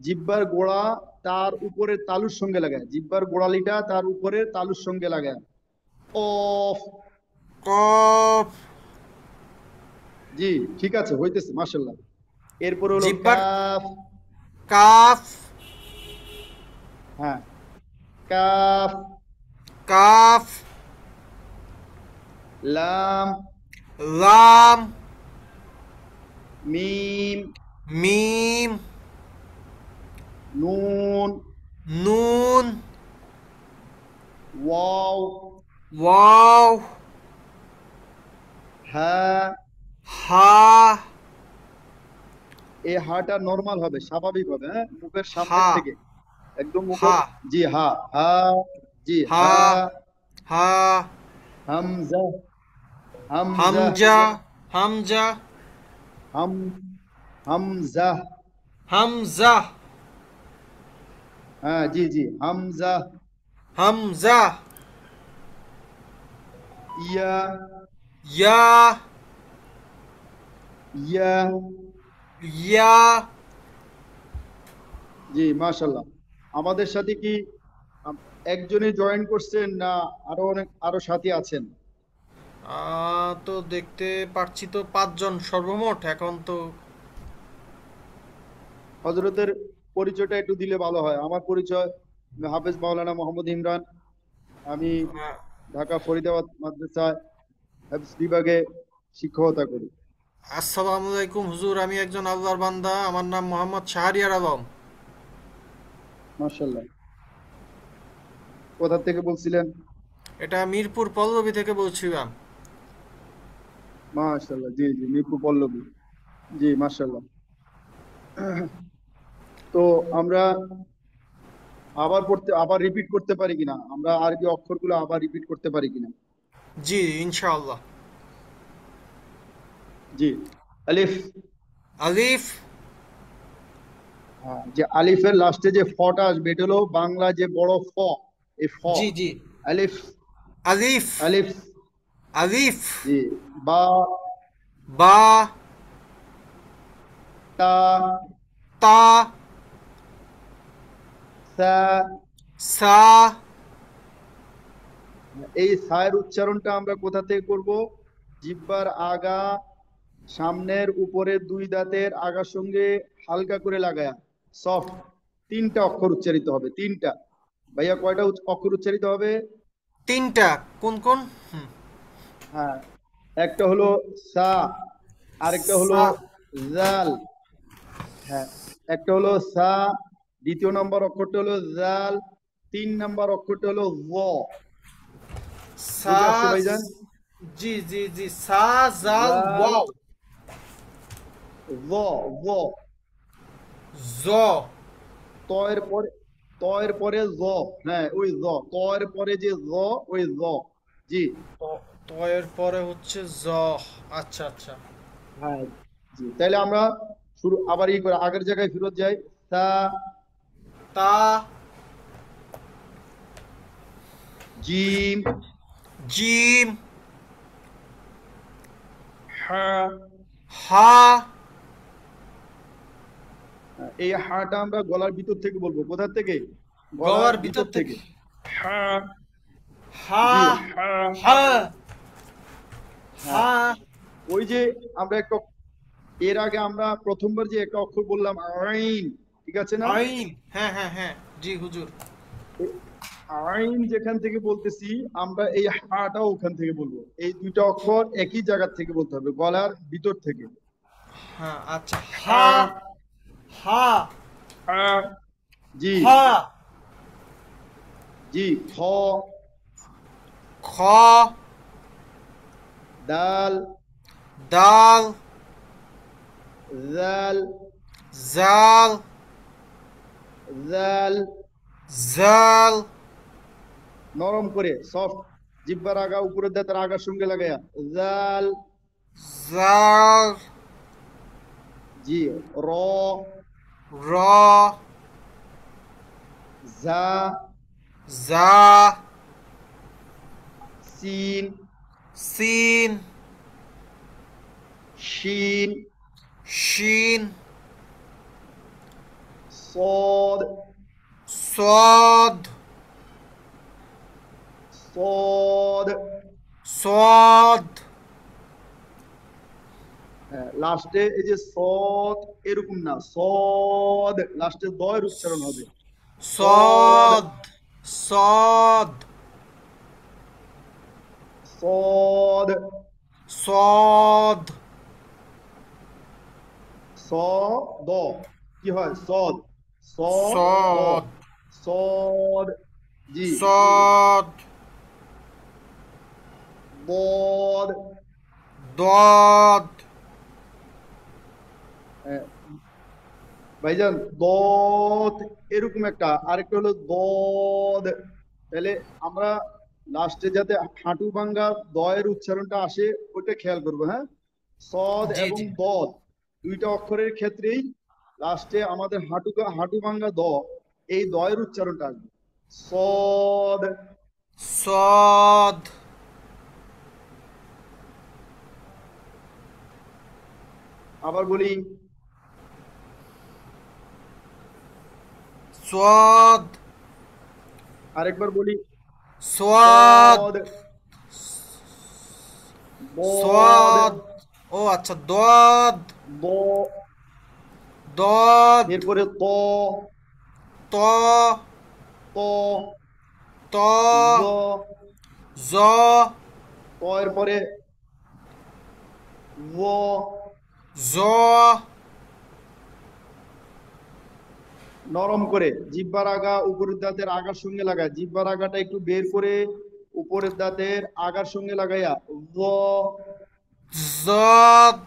জিহ্বার গোড়া তার উপরের তালুর সঙ্গে লাগায়, জিহ্বার গোড়ালিটা তার উপরের তালুর সঙ্গে লাগায়। কফ। কফ। জি, ঠিক আছে, হইতেছে, মাশাল্লাহ। এরপরে হলো জিহ্বার কাফ। কাফ, হ্যাঁ, কাফ। কাফ, লাম, লাম, মিম, মিম, নুন, নুন, ওয়াও, ওয়াও, হা। হা, এই হাটা নরমাল হবে, স্বাভাবিক হবে, হ্যাঁ, মুখের সামনের হা, থেকে, একদম মুখের। হা, জি, হা, হা। জি, হা, হা। হা, হামজা, হামজা, হামজা, হামজা, হাম, হামজা। হামজা, হ্যাঁ, জি জি, হামজা। হামজা, ইয়া, ইয়া, ইয়া। ইয়া। জি, মাশাল্লাহ। আমাদের সাথে কি একজনই জয়েন করছেন না আরো সাথী আছেন? তো দেখতে পাচ্ছি তো 5 জন সর্বমোট এখন তো। হযরতের পরিচয়টা একটু দিলে ভালো হয়। আমার পরিচয়, আমি হাফেজ মাওলানা মোহাম্মদ ইমরান। আমি আহ, ঢাকা ফরিদাবাদ মাদ্রাসায় হাফেজ বিভাগে শিক্ষকতা করি। আসসালামু আলাইকুম হুজুর, আমি একজন আল্লাহর বান্দা, আমার নাম মোহাম্মদ শাহরিয়ার আলম। মাশাআল্লাহ। কোথা থেকে বলছিলেন? এটা মিরপুর পল্লবী থেকে বলছিলাম। মাশাআল্লাহ, জি জি, মিরপুর পল্লবী। জি, মাশাআল্লাহ। তো আমরা আবার রিপিট করতে পারি কিনা, আমরা আরবি অক্ষরগুলো আবার রিপিট করতে পারি কিনা? জি, ইনশাআল্লাহ। জি। আলিফ। আলিফ। যে আলিফের লাস্টে যে ফটা আসবে এটা হলো বাংলা যে বড় ফ, এই ফ। জি জি। আলিফ। আলিফ। আলিফ। আলিফ। জি। বা। বা। তা। তা। সা। সা। এই সায়ের উচ্চারণটা আমরা কোথা থেকে করব? জিহ্বার আগা, সামনের উপরের দুই দাঁতের আগার সঙ্গে হালকা করে লাগায়া, সফট। তিনটা অক্ষর উচ্চারিত হবে, তিনটা। ভাইয়া, কয়টা অক্ষর উচ্চারিত হবে? তিনটা। কোন কোন? হুম। হ্যাঁ, একটা হলো সা, আরেকটা হলো সা। জাল। হ্যাঁ, একটা হলো সা, দ্বিতীয় নম্বর অক্ষরটা হলো জাল, 3 নম্বর অক্ষরটা হলো ও। সা। বুঝে আসছে ভাইজান? জি জি জি। সা জাল জাল, ওয়াও। ও। ও। জ। তয়ের পরে, তয়ের পরে জ। হ্যাঁ, ওই জ। তয়ের পরে যে জ, ওই জ। জি। ত এর পরে হচ্ছে জ। আচ্ছা আচ্ছা। হ্যাঁ। জি, তাহলে আমরা শুরু আবার করে আগের জায়গায় ফেরত যাই। তা। তা। জিম। জিম। হা। হা। এই হাটা আমরা গলার ভিতর থেকে বলবো। কোথা থেকে? গলার গলার ভিতর ভিতর থেকে। থেকে। হা। হা। জি, হা। হা। হ্যাঁ, হা। ওই যে আমরা একটা, এর আগে আমরা প্রথমবার যে একটা অক্ষর বললাম আইন, ঠিক আছে না? আইন। হ্যাঁ হ্যাঁ হ্যাঁ। জি হুজুর। এই আইন যেখান থেকে বলতেছি, আমরা এই হাটাও ওখান থেকে বলবো। এই দুইটা অক্ষর একই জায়গা থেকে বলতে হবে, গলার ভিতর থেকে। হ্যাঁ আচ্ছা। হা। হা। হা। হা। জি। হা। জি। খ। খ। দাল। দাল। জাল। জাল। জাল। জাল। নরম করে, সফট, জিহ্বার আগা উপরের দাঁতের আগার সঙ্গে লাগায়া, জাল। জাল। জি। র। র। জা। জা। সিন। সিন। শিন। শিন। صاد. صاد. صاد. صاد. লাস্টে এই যে সদ, এরকম না, সদ লাস্টে দয়ের উচ্চারণ হবে। সদ। صاد. صاد. সদ। صاد. স। দ। কি হয়? সদ। স। দ। صاد. সদ। জি। صاد. বদ। ضاد. আহ, ভাইজান, দত এরকম একটা, আরেকটা হলো দদ। তাহলে আমরা লাস্টে যাতে হাঁটু ভাঙ্গা দয়ের উচ্চারণটা আসে, ওটা খেয়াল করবো। হ্যাঁ, সদ জি এবং জি। দদ দুইটা অক্ষরের ক্ষেত্রেই লাস্টে আমাদের হাঁটু হাঁটু ভাঙ্গা দ, এই দয়ের উচ্চারণটা আসবে। সদ। صاد. আবার বলি। صاد. আরেকবার বলি। صاد. সদ। বদ। صاد. ও আচ্ছা ضاد. দ। ضاد. এরপরে ত। ত. ত। ত. জ। জ. ত এর পরে ও। জ. নরম করে জিহ্বার আগা উপরের দাঁতের আগার সঙ্গে লাগায়, জিহ্বার আগাটা একটু বের করে উপরের দাঁতের আগার সঙ্গে লাগাইয়া য। জদ।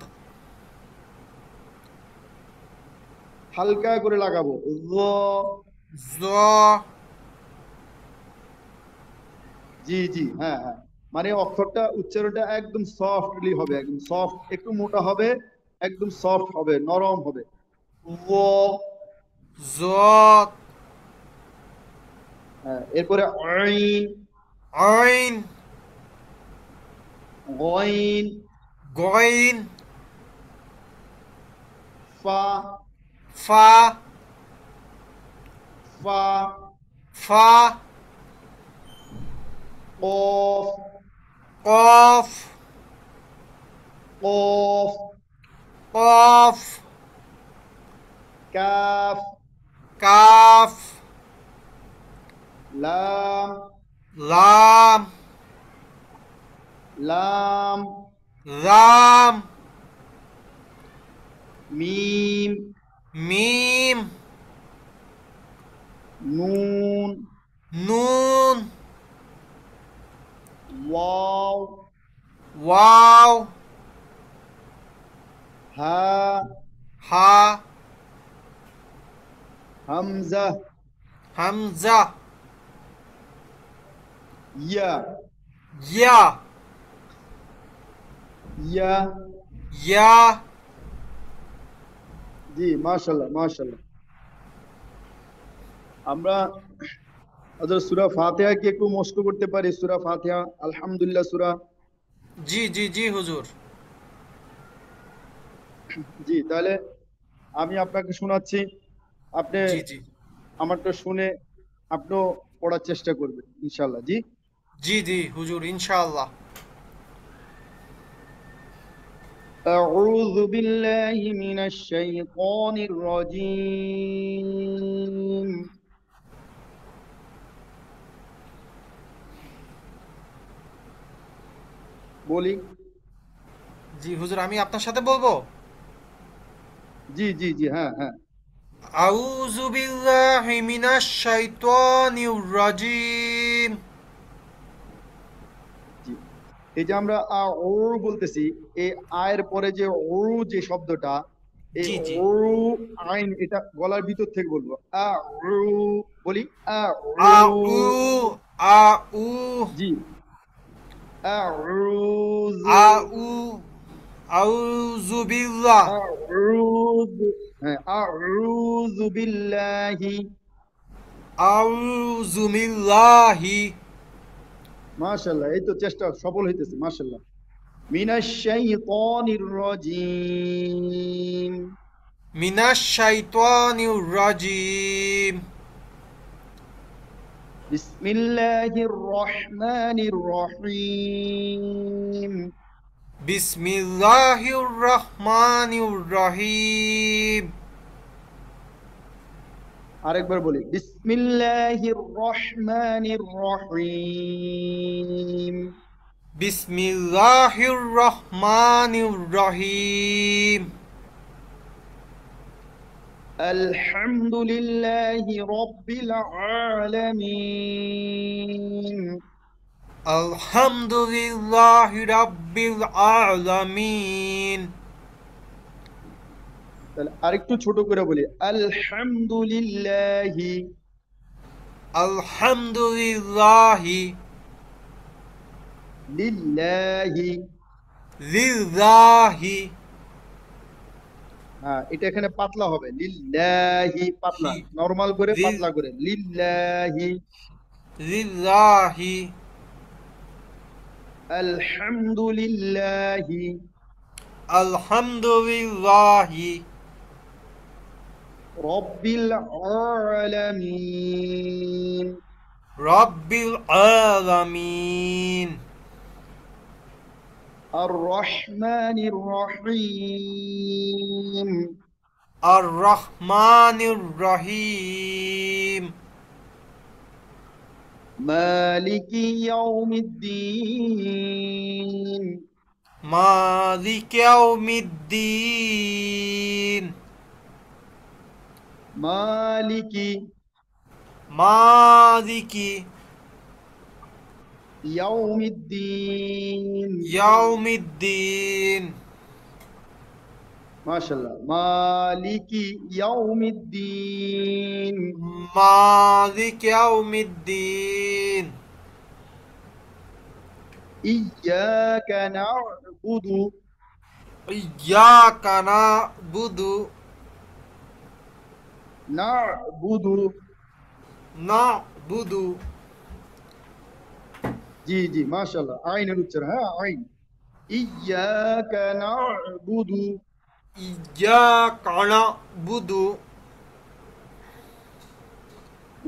হালকা করে লাগাবো য। জ। জি জি, হ্যাঁ হ্যাঁ, মানে অক্ষরটা উচ্চারণটা একদম সফটলি হবে, একদম সফট, একটু মোটা হবে, একদম সফট হবে, নরম হবে। য। জদ। হ্যাঁ, এরপরে আইন, আইন। গইন, গইন। ফা, ফা। ফা, ফা। কফ, কফ। কফ, কফ। কাফ, কাফ। লাম, লাম। লাম, লাম। মিম, মিম। নুন, নুন। ওয়াও, ওয়াও। হা, হা। হামজা, হামজা। ইয়া, ইয়া। ইয়া। ইয়া। জি, মাশাআল্লাহ মাশাআল্লাহ। আমরা হযরত সূরা ফাতিহা কি একটু মস্ক করতে পারি? সূরা ফাতিহা, আলহামদুলিল্লাহ সূরা। জি জি জি হুজুর। জি, তাহলে আমি আপনাকে শোনাচ্ছি, আপনি জি জি। আমারটা শুনে আপনিও পড়ার চেষ্টা করবেন ইনশাআল্লাহ। জি। জি জি হুজুর ইনশাআল্লাহ। أعوذ بالله من الشيطان الرجيم. বলি? জি হুজুর আমি আপনার সাথে বলবো। জি জি জি, হ্যাঁ হ্যাঁ। আউযু বিল্লাহি মিনাশ শাইতানির রাজিম। জি, এই যে আমরা ও বলতেছি, এই আয়ের পরে যে ও, যে শব্দটা, এই জি জি। ও আইন, এটা গলার ভিতর থেকে বলবো। আ ও, বলি? আ ও। আউ। আউ। জি, আউযু, আউ। আউযু বিল্লাহ। আউযু, হ্যাঁ, আউযু বিল্লাহি। আউযু বিল্লাহি। মাশাআল্লাহ, এই তো চেষ্টা সফল হইতেছে, মাশাআল্লাহ। মিনাশ শাইতানির রাজিম। মিনাশ শাইতানির রাজিম। বিসমিল্লাহির রহমানির রহিম। বিসমিল্লাহির রহমানির রহিম। আরেকবার বলি, বিসমিল্লাহির রহমানির রহিম। বিসমিল্লাহির রহমানির রহিম। আলহামদুলিল্লাহি রাব্বিল আলামিন। আলহামদুলিল্লাহি রাব্বিল আলামিন। তাহলে আরেকটু ছোট করে বলি, আলহামদুলিল্লাহি, আলহামদুলিল্লাহি। লিল্লাহি। লিল্লাহি। হ্যাঁ, এটা এখানে পাতলা হবে, লিল্লাহি, পাতলা, হি। নরমাল করে লিল। পাতলা করে, লিল্লাহি। লিল্লাহি। আলহামদুলিল্লাহি আলহামদুলিল্লাহি রাব্বিল আলামিন। রাব্বিল আলামিন। আর রহমানির রহিম। আর রহমানির রহিম। মালিকি ইয়াউমিদ্দিন। মালিক ইয়াউমিদ্দিন। মালিকি মালিকি ইয়াউমিদ্দিন। ইয়াউমিদ্দিন মাশাআল্লাহ। মালিকি ইয়াউমিদ্দিন। মালিক ইয়াউমিদ্দিন ইয়াকা না'বুদু ইয়াকা না'বুদু না'বুদু। না'বুদু জি জি, মাশাআল্লাহ। আইনের উচ্চারণ, হ্যাঁ, আইন। ইয়াকা না'বুদু ইয়াকা না'বুদু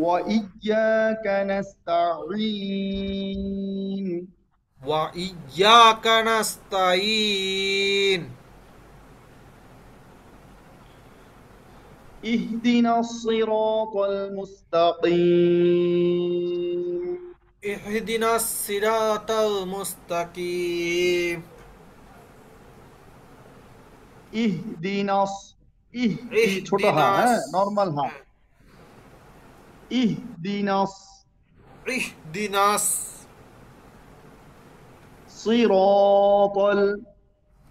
ওয়া ইয়াকা নাস্তাঈন। ওয়া ইয়াকা নাস্তাঈন ইহদিনাস সিরাতাল মুস্তাকিম। ইহদিনাস সিরাতাল মুস্তাকিম ইহদিনাস, ছোট হা, ইহদিনাস হ্যাঁ, নরমাল হা। ইহদিনাস ইহদিনাস সিরাতাল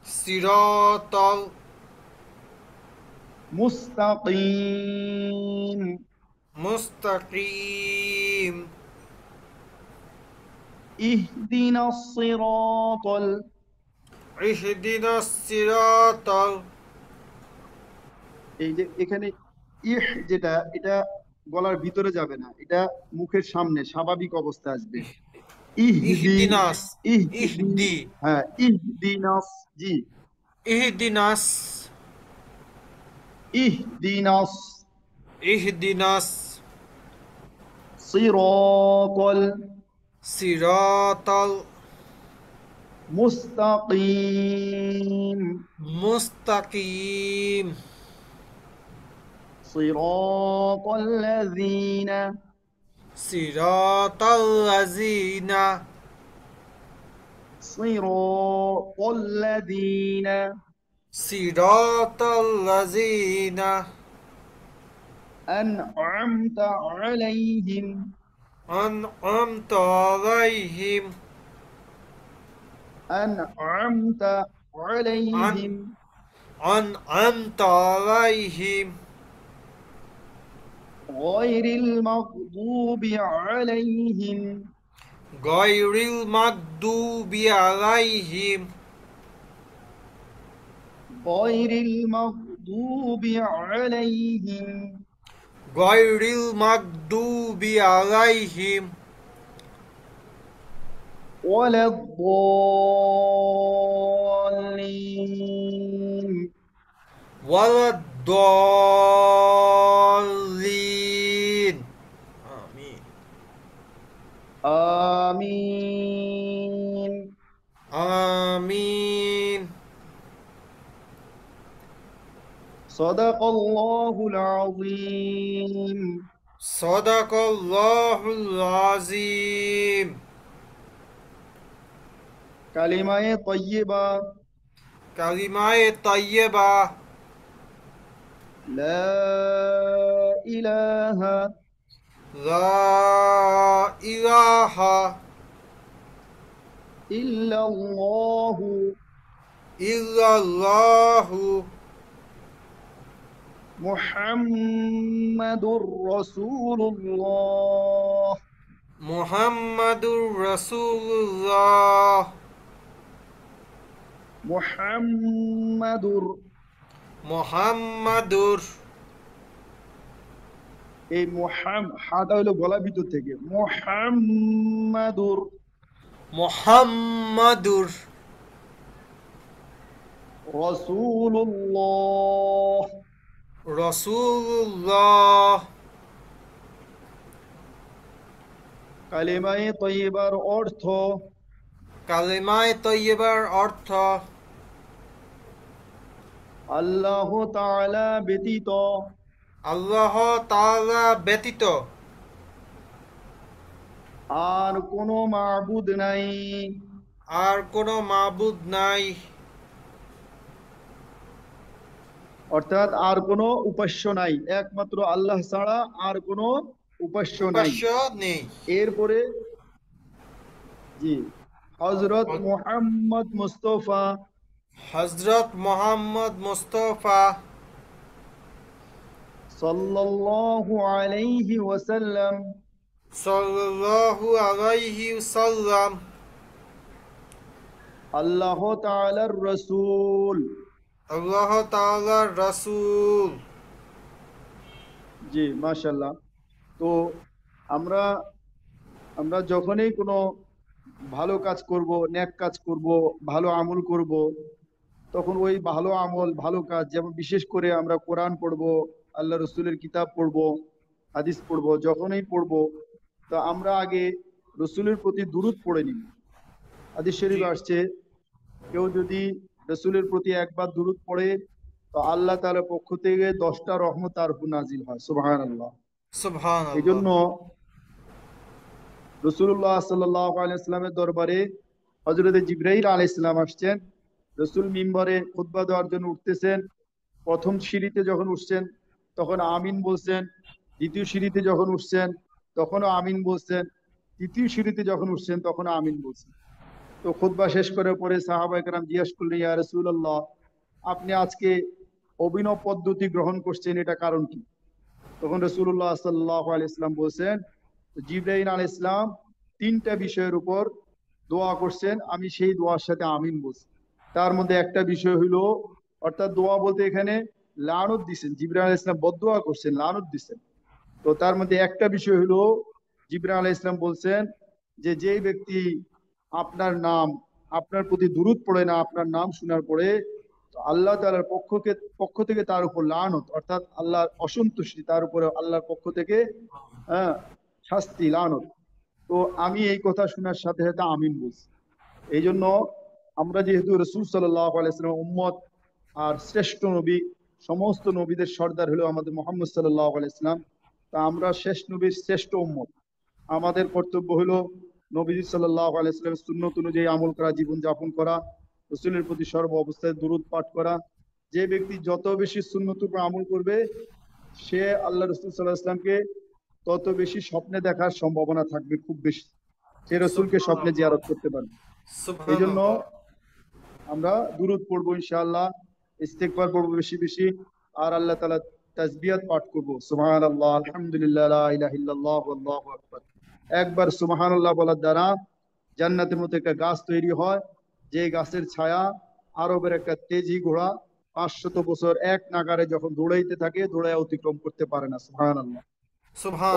সিরাতাল মুস্তাকিম। মুস্তাকিম ইহদিনাস সিরাতাল। ইহদিনাস সিরাতাল এই যে এখানে যেটা, এটা গলার ভিতরে যাবে না, এটা মুখের সামনে স্বাভাবিক অবস্থা আসবে। ইহদিনাস ইহদি, ইহদি হ্যাঁ, ইহদিনাস। জি, ইহদিনাস ইহদিনাস ইহদিনাস সিরাতাল সিরাতাল মুস্তাকিম। মুস্তাকিম সিরাতাল লাযীনা সিরাতাল লাযীনা সিরাতাল লাযীনা সিরাতাল লাযীনা আন'আমতা আলাইহিম। আন'আমতা আলাইহিম আন'আমতা আলাইহিম আন'আমতা আলাইহিম গায়রিল মাগদুবি আলাইহিম গায়রিল মাগদুবি আলাইহিম গায়রিল মাগদুবি আলাইহিম গায়রিল মাগদুবি আলাইহিম ওয়ালাদ-দাল্লিন। ওয়ালাদ-দাল্লিন আমিন আমিন। আমিন সাদাকাল্লাহুল আযীম। সাদাকাল্লাহুল আযীম কালিমায়ে তাইয়্যিবা। কালিমায়ে তাইয়্যিবা লা ইলাহা লা ইলাহা ইল্লাল্লাহু ইল্লাল্লাহু মুহাম্মাদুর রাসূলুল্লাহ। মুহাম্মাদুর রাসূলুল্লাহ মুহাম্মাদুর, মুহাম্মাদুর এই হাটা হলো গলা ভিতর থেকে। মুহাম্মাদুর মুহাম্মাদুর রাসূলুল্লাহ। রাসূলুল্লাহ কালিমায়ে তাইয়্যিবার অর্থ, কালিমায়ে তাইয়্যিবার অর্থ আল্লাহ তাআলা ব্যতীত আল্লাহ তাআলা ব্যতীত আর কোনো মাবুদ নাই। আর কোনো মাবুদ নাই। অর্থাৎ আর কোনো উপাস্য নাই, একমাত্র আল্লাহ ছাড়া আর কোনো উপাস্য নাই। উপাস্য নেই। এরপরে জি হযরত মুহাম্মদ মুস্তাফা হযরত মুহাম্মদ মুস্তাফা সাল্লাল্লাহু আলাইহি ওয়াসাল্লাম সাল্লাল্লাহু আলাইহি ওয়াসাল্লাম আল্লাহ তাআলার রাসূল। আল্লাহ তাআলার রাসূল। জি মাশাআল্লাহ। তো আমরা আমরা যখনই কোনো ভালো কাজ করব, নেক কাজ করব, ভালো আমল করব, তখন ওই ভালো আমল ভালো কাজ, যেমন বিশেষ করে আমরা কোরআন পড়ব, আল্লাহ রসুলের কিতাব পড়ব, হাদিস পড়ব, যখনই পড়ব তো আমরা আগে রসুলের প্রতি দুরূদ পড়ে নিব। হাদিস শরীফ জি আসছে, কেউ যদি রসুলের প্রতি একবার দুরূদ পড়ে তো আল্লাহ তাআলার পক্ষ থেকে 10টা রহমত তার উপর নাজিল হয়। সুবহানাল্লাহ। এই সুবহানাল্লাহ। জন্য রসুল্লাহ সাল্লাল্লাহু আলাইহি সাল্লামের দরবারে হযরত জিবরাইল আলাইহিস সালাম আসছেন। রসুল মিম্বরে খুতবা দেওয়ার জন্য উঠতেছেন। প্রথম সিঁড়িতে যখন উঠছেন তখন আমিন বলছেন, দ্বিতীয় সিঁড়িতে যখন উঠছেন তখনও আমিন বলছেন, তৃতীয় সিঁড়িতে যখন উঠছেন তখনও আমিন বলছেন। তো খুতবা শেষ করার পরে সাহাবায়ে কেরাম জিজ্ঞেস করলেন, ইয়া রাসূলুল্লাহ, আপনি আজকে অভিনব পদ্ধতি গ্রহণ করছেন, এটা কারণ কি? তখন রাসূলুল্লাহ সাল্লাল্লাহু আলাইহি সাল্লাম বলছেন, জিবরাইল আলাইহিস সালাম 3টা বিষয়ের উপর দোয়া করছেন, আমি সেই দোয়ার সাথে আমিন বলছি। তার মধ্যে একটা বিষয় হইলো, অর্থাৎ দোয়া বলতে এখানে লানত দিছেন, জিবরাইল আলাইহিস সালাম বদদোয়া করছেন, লানত দিছেন। তো তার মধ্যে একটা বিষয় হলো জিবরাইল আলাইহিস সালাম বলছেন যে যেই ব্যক্তি আপনার নাম, আপনার প্রতি দুরূদ পড়ে না, আপনার নাম শোনার পরে, তো আল্লাহ তাআলার পক্ষ থেকে তার উপর লানত, অর্থাৎ আল্লাহর অসন্তুষ্টি তার উপরে আল্লাহর পক্ষ থেকে, হ্যাঁ, শাস্তি, লানত। তো আমি এই কথা শোনার সাথে সাথে আমিন বলছি। এই জন্য আমরা যেহেতু রসুল সাল্লাল্লাহু আলাইহি ওয়াসাল্লাম উম্মত, আর শ্রেষ্ঠ নবী, সমস্ত নবীদের সর্দার হলো আমাদের মুহাম্মদ সাল্লাল্লাহু আলাইহি ওয়াসাল্লাম, তা আমরা শেষ নবীর শ্রেষ্ঠ উম্মত। আমাদের কর্তব্য হলো নবীজি সাল্লাল্লাহু আলাইহি ওয়াসাল্লামের সুন্নত অনুযায়ী আমল করা, জীবন যাপন করা, রসুলের প্রতি সর্ব অবস্থায় দুরূদ পাঠ করা। যে ব্যক্তি যত বেশি সুন্নতের উপর আমল করবে, সে আল্লাহ রসুল সাল্লাল্লাহু আলাইহি ওয়াসাল্লামকে তত বেশি স্বপ্নে দেখার সম্ভাবনা থাকবে, খুব বেশি। সে রসুলকে স্বপ্নে সুবহানাল্লাহ। জিয়ারত করতে পারবে। এই জন্য সুবহানাল্লাহ। আমরা দুরূদ পড়বো ইনশাআল্লাহ, ইস্তেগফার পড়বো বেশি বেশি, আর আল্লাহ তাআলা তাসবিহাত পাঠ করবো, সুবহানাল্লাহ, আলহামদুলিল্লাহ, লা ইলাহা ইল্লাল্লাহ, আল্লাহু আকবার। একবার সুবহানাল্লাহ বলার দ্বারা জান্নাতের মধ্যে একটা গাছ তৈরি হয়, যে গাছের ছায়া আরবের একটা তেজি ঘোড়া 500 বছর এক নাগারে যখন দৌড়াইতে থাকে, দৌড়ায় অতিক্রম করতে পারে না। সুবহানাল্লাহ।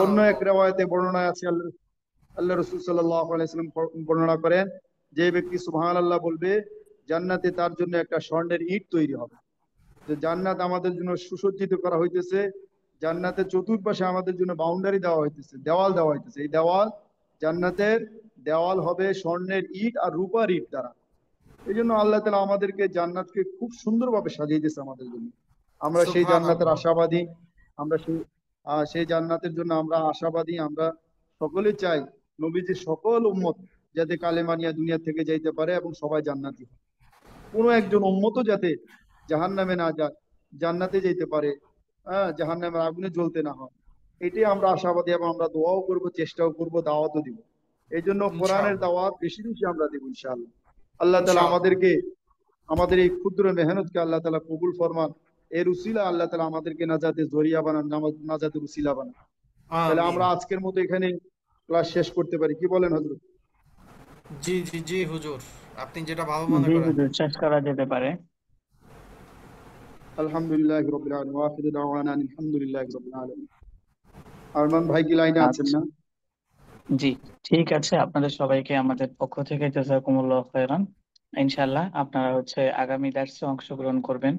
অন্য এক সুবহানাল্লাহ। রেওয়ায়েতে বর্ণনা আছে, আল্লাহ রসুল সাল্লাল্লাহু আলাইহি ওয়াসাল্লাম বর্ণনা করেন, যে ব্যক্তি সুবহানাল্লাহ বলবে, জান্নাতে তার জন্য একটা স্বর্ণের ইট তৈরি হবে। যে জান্নাত আমাদের জন্য সুসজ্জিত করা হইতেছে, জান্নাতের চতুর্পাশে আমাদের জন্য বাউন্ডারি দেওয়া হইতেছে, দেওয়াল দেওয়া হইতেছে। এই দেওয়াল, জান্নাতের দেওয়াল হবে স্বর্ণের ইট আর রূপার ইট দ্বারা। এই জন্য আল্লাহ তাআলা আমাদেরকে জান্নাতকে খুব সুন্দরভাবে সাজিয়ে দিয়েছে আমাদের জন্য। আমরা সেই জান্নাতের সুবহানাল্লাহ। আশাবাদী, আমরা সেই জান্নাতের জন্য আমরা আশাবাদী। আমরা সকলে চাই নবীজির সকল উম্মত যাতে কালেমা নিয়ে দুনিয়া থেকে যাইতে পারে এবং সবাই জান্নাতি হয়। কোনো একজন উম্মতও যাতে জাহান্নামে না যায়, জান্নাতে যেতে পারে, হ্যাঁ, জাহান্নামের আগুনে জ্বলতে না হয়। এটাই আমরা আশাবাদী, এবং আমরা দোয়াও করব, চেষ্টাও করব, দাওয়াতও দিব। এই জন্য কোরআনের ইনশাআল্লাহ। দাওয়াত বেশি বেশি আমরা দেব ইনশাআল্লাহ। আল্লাহ তাআলা ইনশাআল্লাহ। আমাদেরকে, আমাদের এই ক্ষুদ্র মেহনতকে আল্লাহ তাআলা কবুল ফরমান। এর উসিলা আল্লাহ তাআলা আমাদেরকে নাজাতের জরিয়া বানান, নাজাতের উসিলা বানান। তাহলে আমিন। আমরা আজকের মতো এখানে ক্লাস শেষ করতে পারি, কি বলেন হযরত? জি জি জি হুজুর, আপনি যেটা ভালো মনে জি করেন। হুজুর, শেষ করা যেতে পারে। আলহামদুলিল্লাহ রাব্বিল আলামিন, ওয়া আখিরু দাওয়ানা আলহামদুলিল্লাহি রাব্বিল আলামিন। আরমান ভাই কি লাইনে আছেন আচ্ছা, না? জি, ঠিক আছে। আপনাদের সবাইকে আমাদের পক্ষ থেকে জাযাকুমুল্লাহ খাইরান। ইনশাআল্লাহ আপনারা আগামী দার্সে অংশগ্রহণ করবেন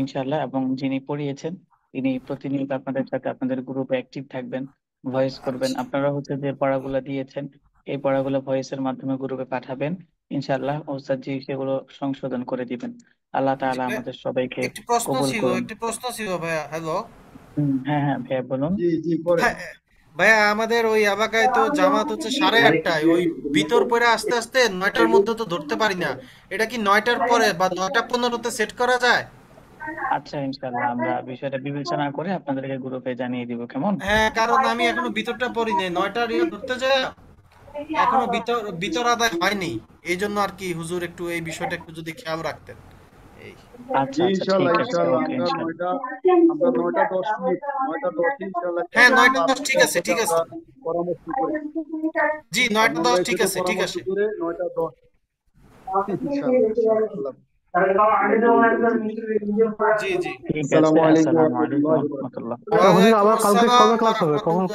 ইনশাআল্লাহ, এবং যিনি পড়িয়েছেন তিনি প্রতিনিয়ত আপনাদের সাথে আপনাদের গ্রুপে অ্যাক্টিভ থাকবেন, ভয়েস করবেন। আচ্ছা। আপনারা যে পড়াগুলো দিয়েছেন এই পড়াগুলো ভয়েসের মাধ্যমে গ্রুপে পাঠাবেন। ইনশাআল্লাহ ওস্তাদ জি সেগুলো সংশোধন করে দিবেন। আল্লাহ জি তাআলা ভাই, আমাদের সবাইকে একটি প্রশ্ন কবুল ছিল, করুন। ভাইয়া। হ্যালো। হ্যাঁ হ্যাঁ ভাইয়া বলুন। জি জি করেন। হ্যাঁ, ভাইয়া, আমাদের ওই এলাকায় তো জামাত হচ্ছে 8:30টায়, ওই ভিতর পরে আস্তে আস্তে 9টার মধ্যে তো ধরতে পারি না। এটা কি 9টার পরে বা 9টা 15তে সেট করা যায়? আচ্ছা, ইনশাল্লাহ আমরা বিষয়টা বিবেচনা করে আপনাদেরকে গ্রুপে জানিয়ে দিব, কেমন? হ্যাঁ, কারণ আমি এখনো ভিতরটা পড়ি নাই, 9টার ধরতে যায় এখনো ভিতর আদায় হয়নি। এই জন্য আর কি হুজুর একটু এই বিষয়টা একটু যদি খেয়াল রাখতেন। এই আচ্ছা জি আচ্ছা, ইনশাল্লাহ ঠিক আছে, ইনশাল্লাহ ওকে, ইনশাল্লাহ। আমরা 9টা 10 মিনিট 9টা 10 ইনশাল্লাহ হ্যাঁ, খেলে 9টা আমরা 10 ঠিক আপনাদের আছে, সাথে ঠিক আমরা আছে। পরামর্শ করে জি, 9টা আমরা 10 এর ঠিক সাথে আছে, ঠিক পরামর্শ আছে। করে 9টা 10 ইনশাল্লাহ ইনশাল্লাহ আল্লাহ আল্লাহ কবুল করুন। জি, জি। ঠিক আছে, আসসালামু আলাইকুম ওয়া আসসালামু আলাইকুম রাহমাতুল্লাহি ওয়া বারাকাতুহু। রহমতুল্লাহ। আচ্ছা হুজুর, ওয়ালাইকুম আবার কালকে আসসালাম কবে ওয়া ক্লাস হবে? কখন রাহমাতুল্লাহ।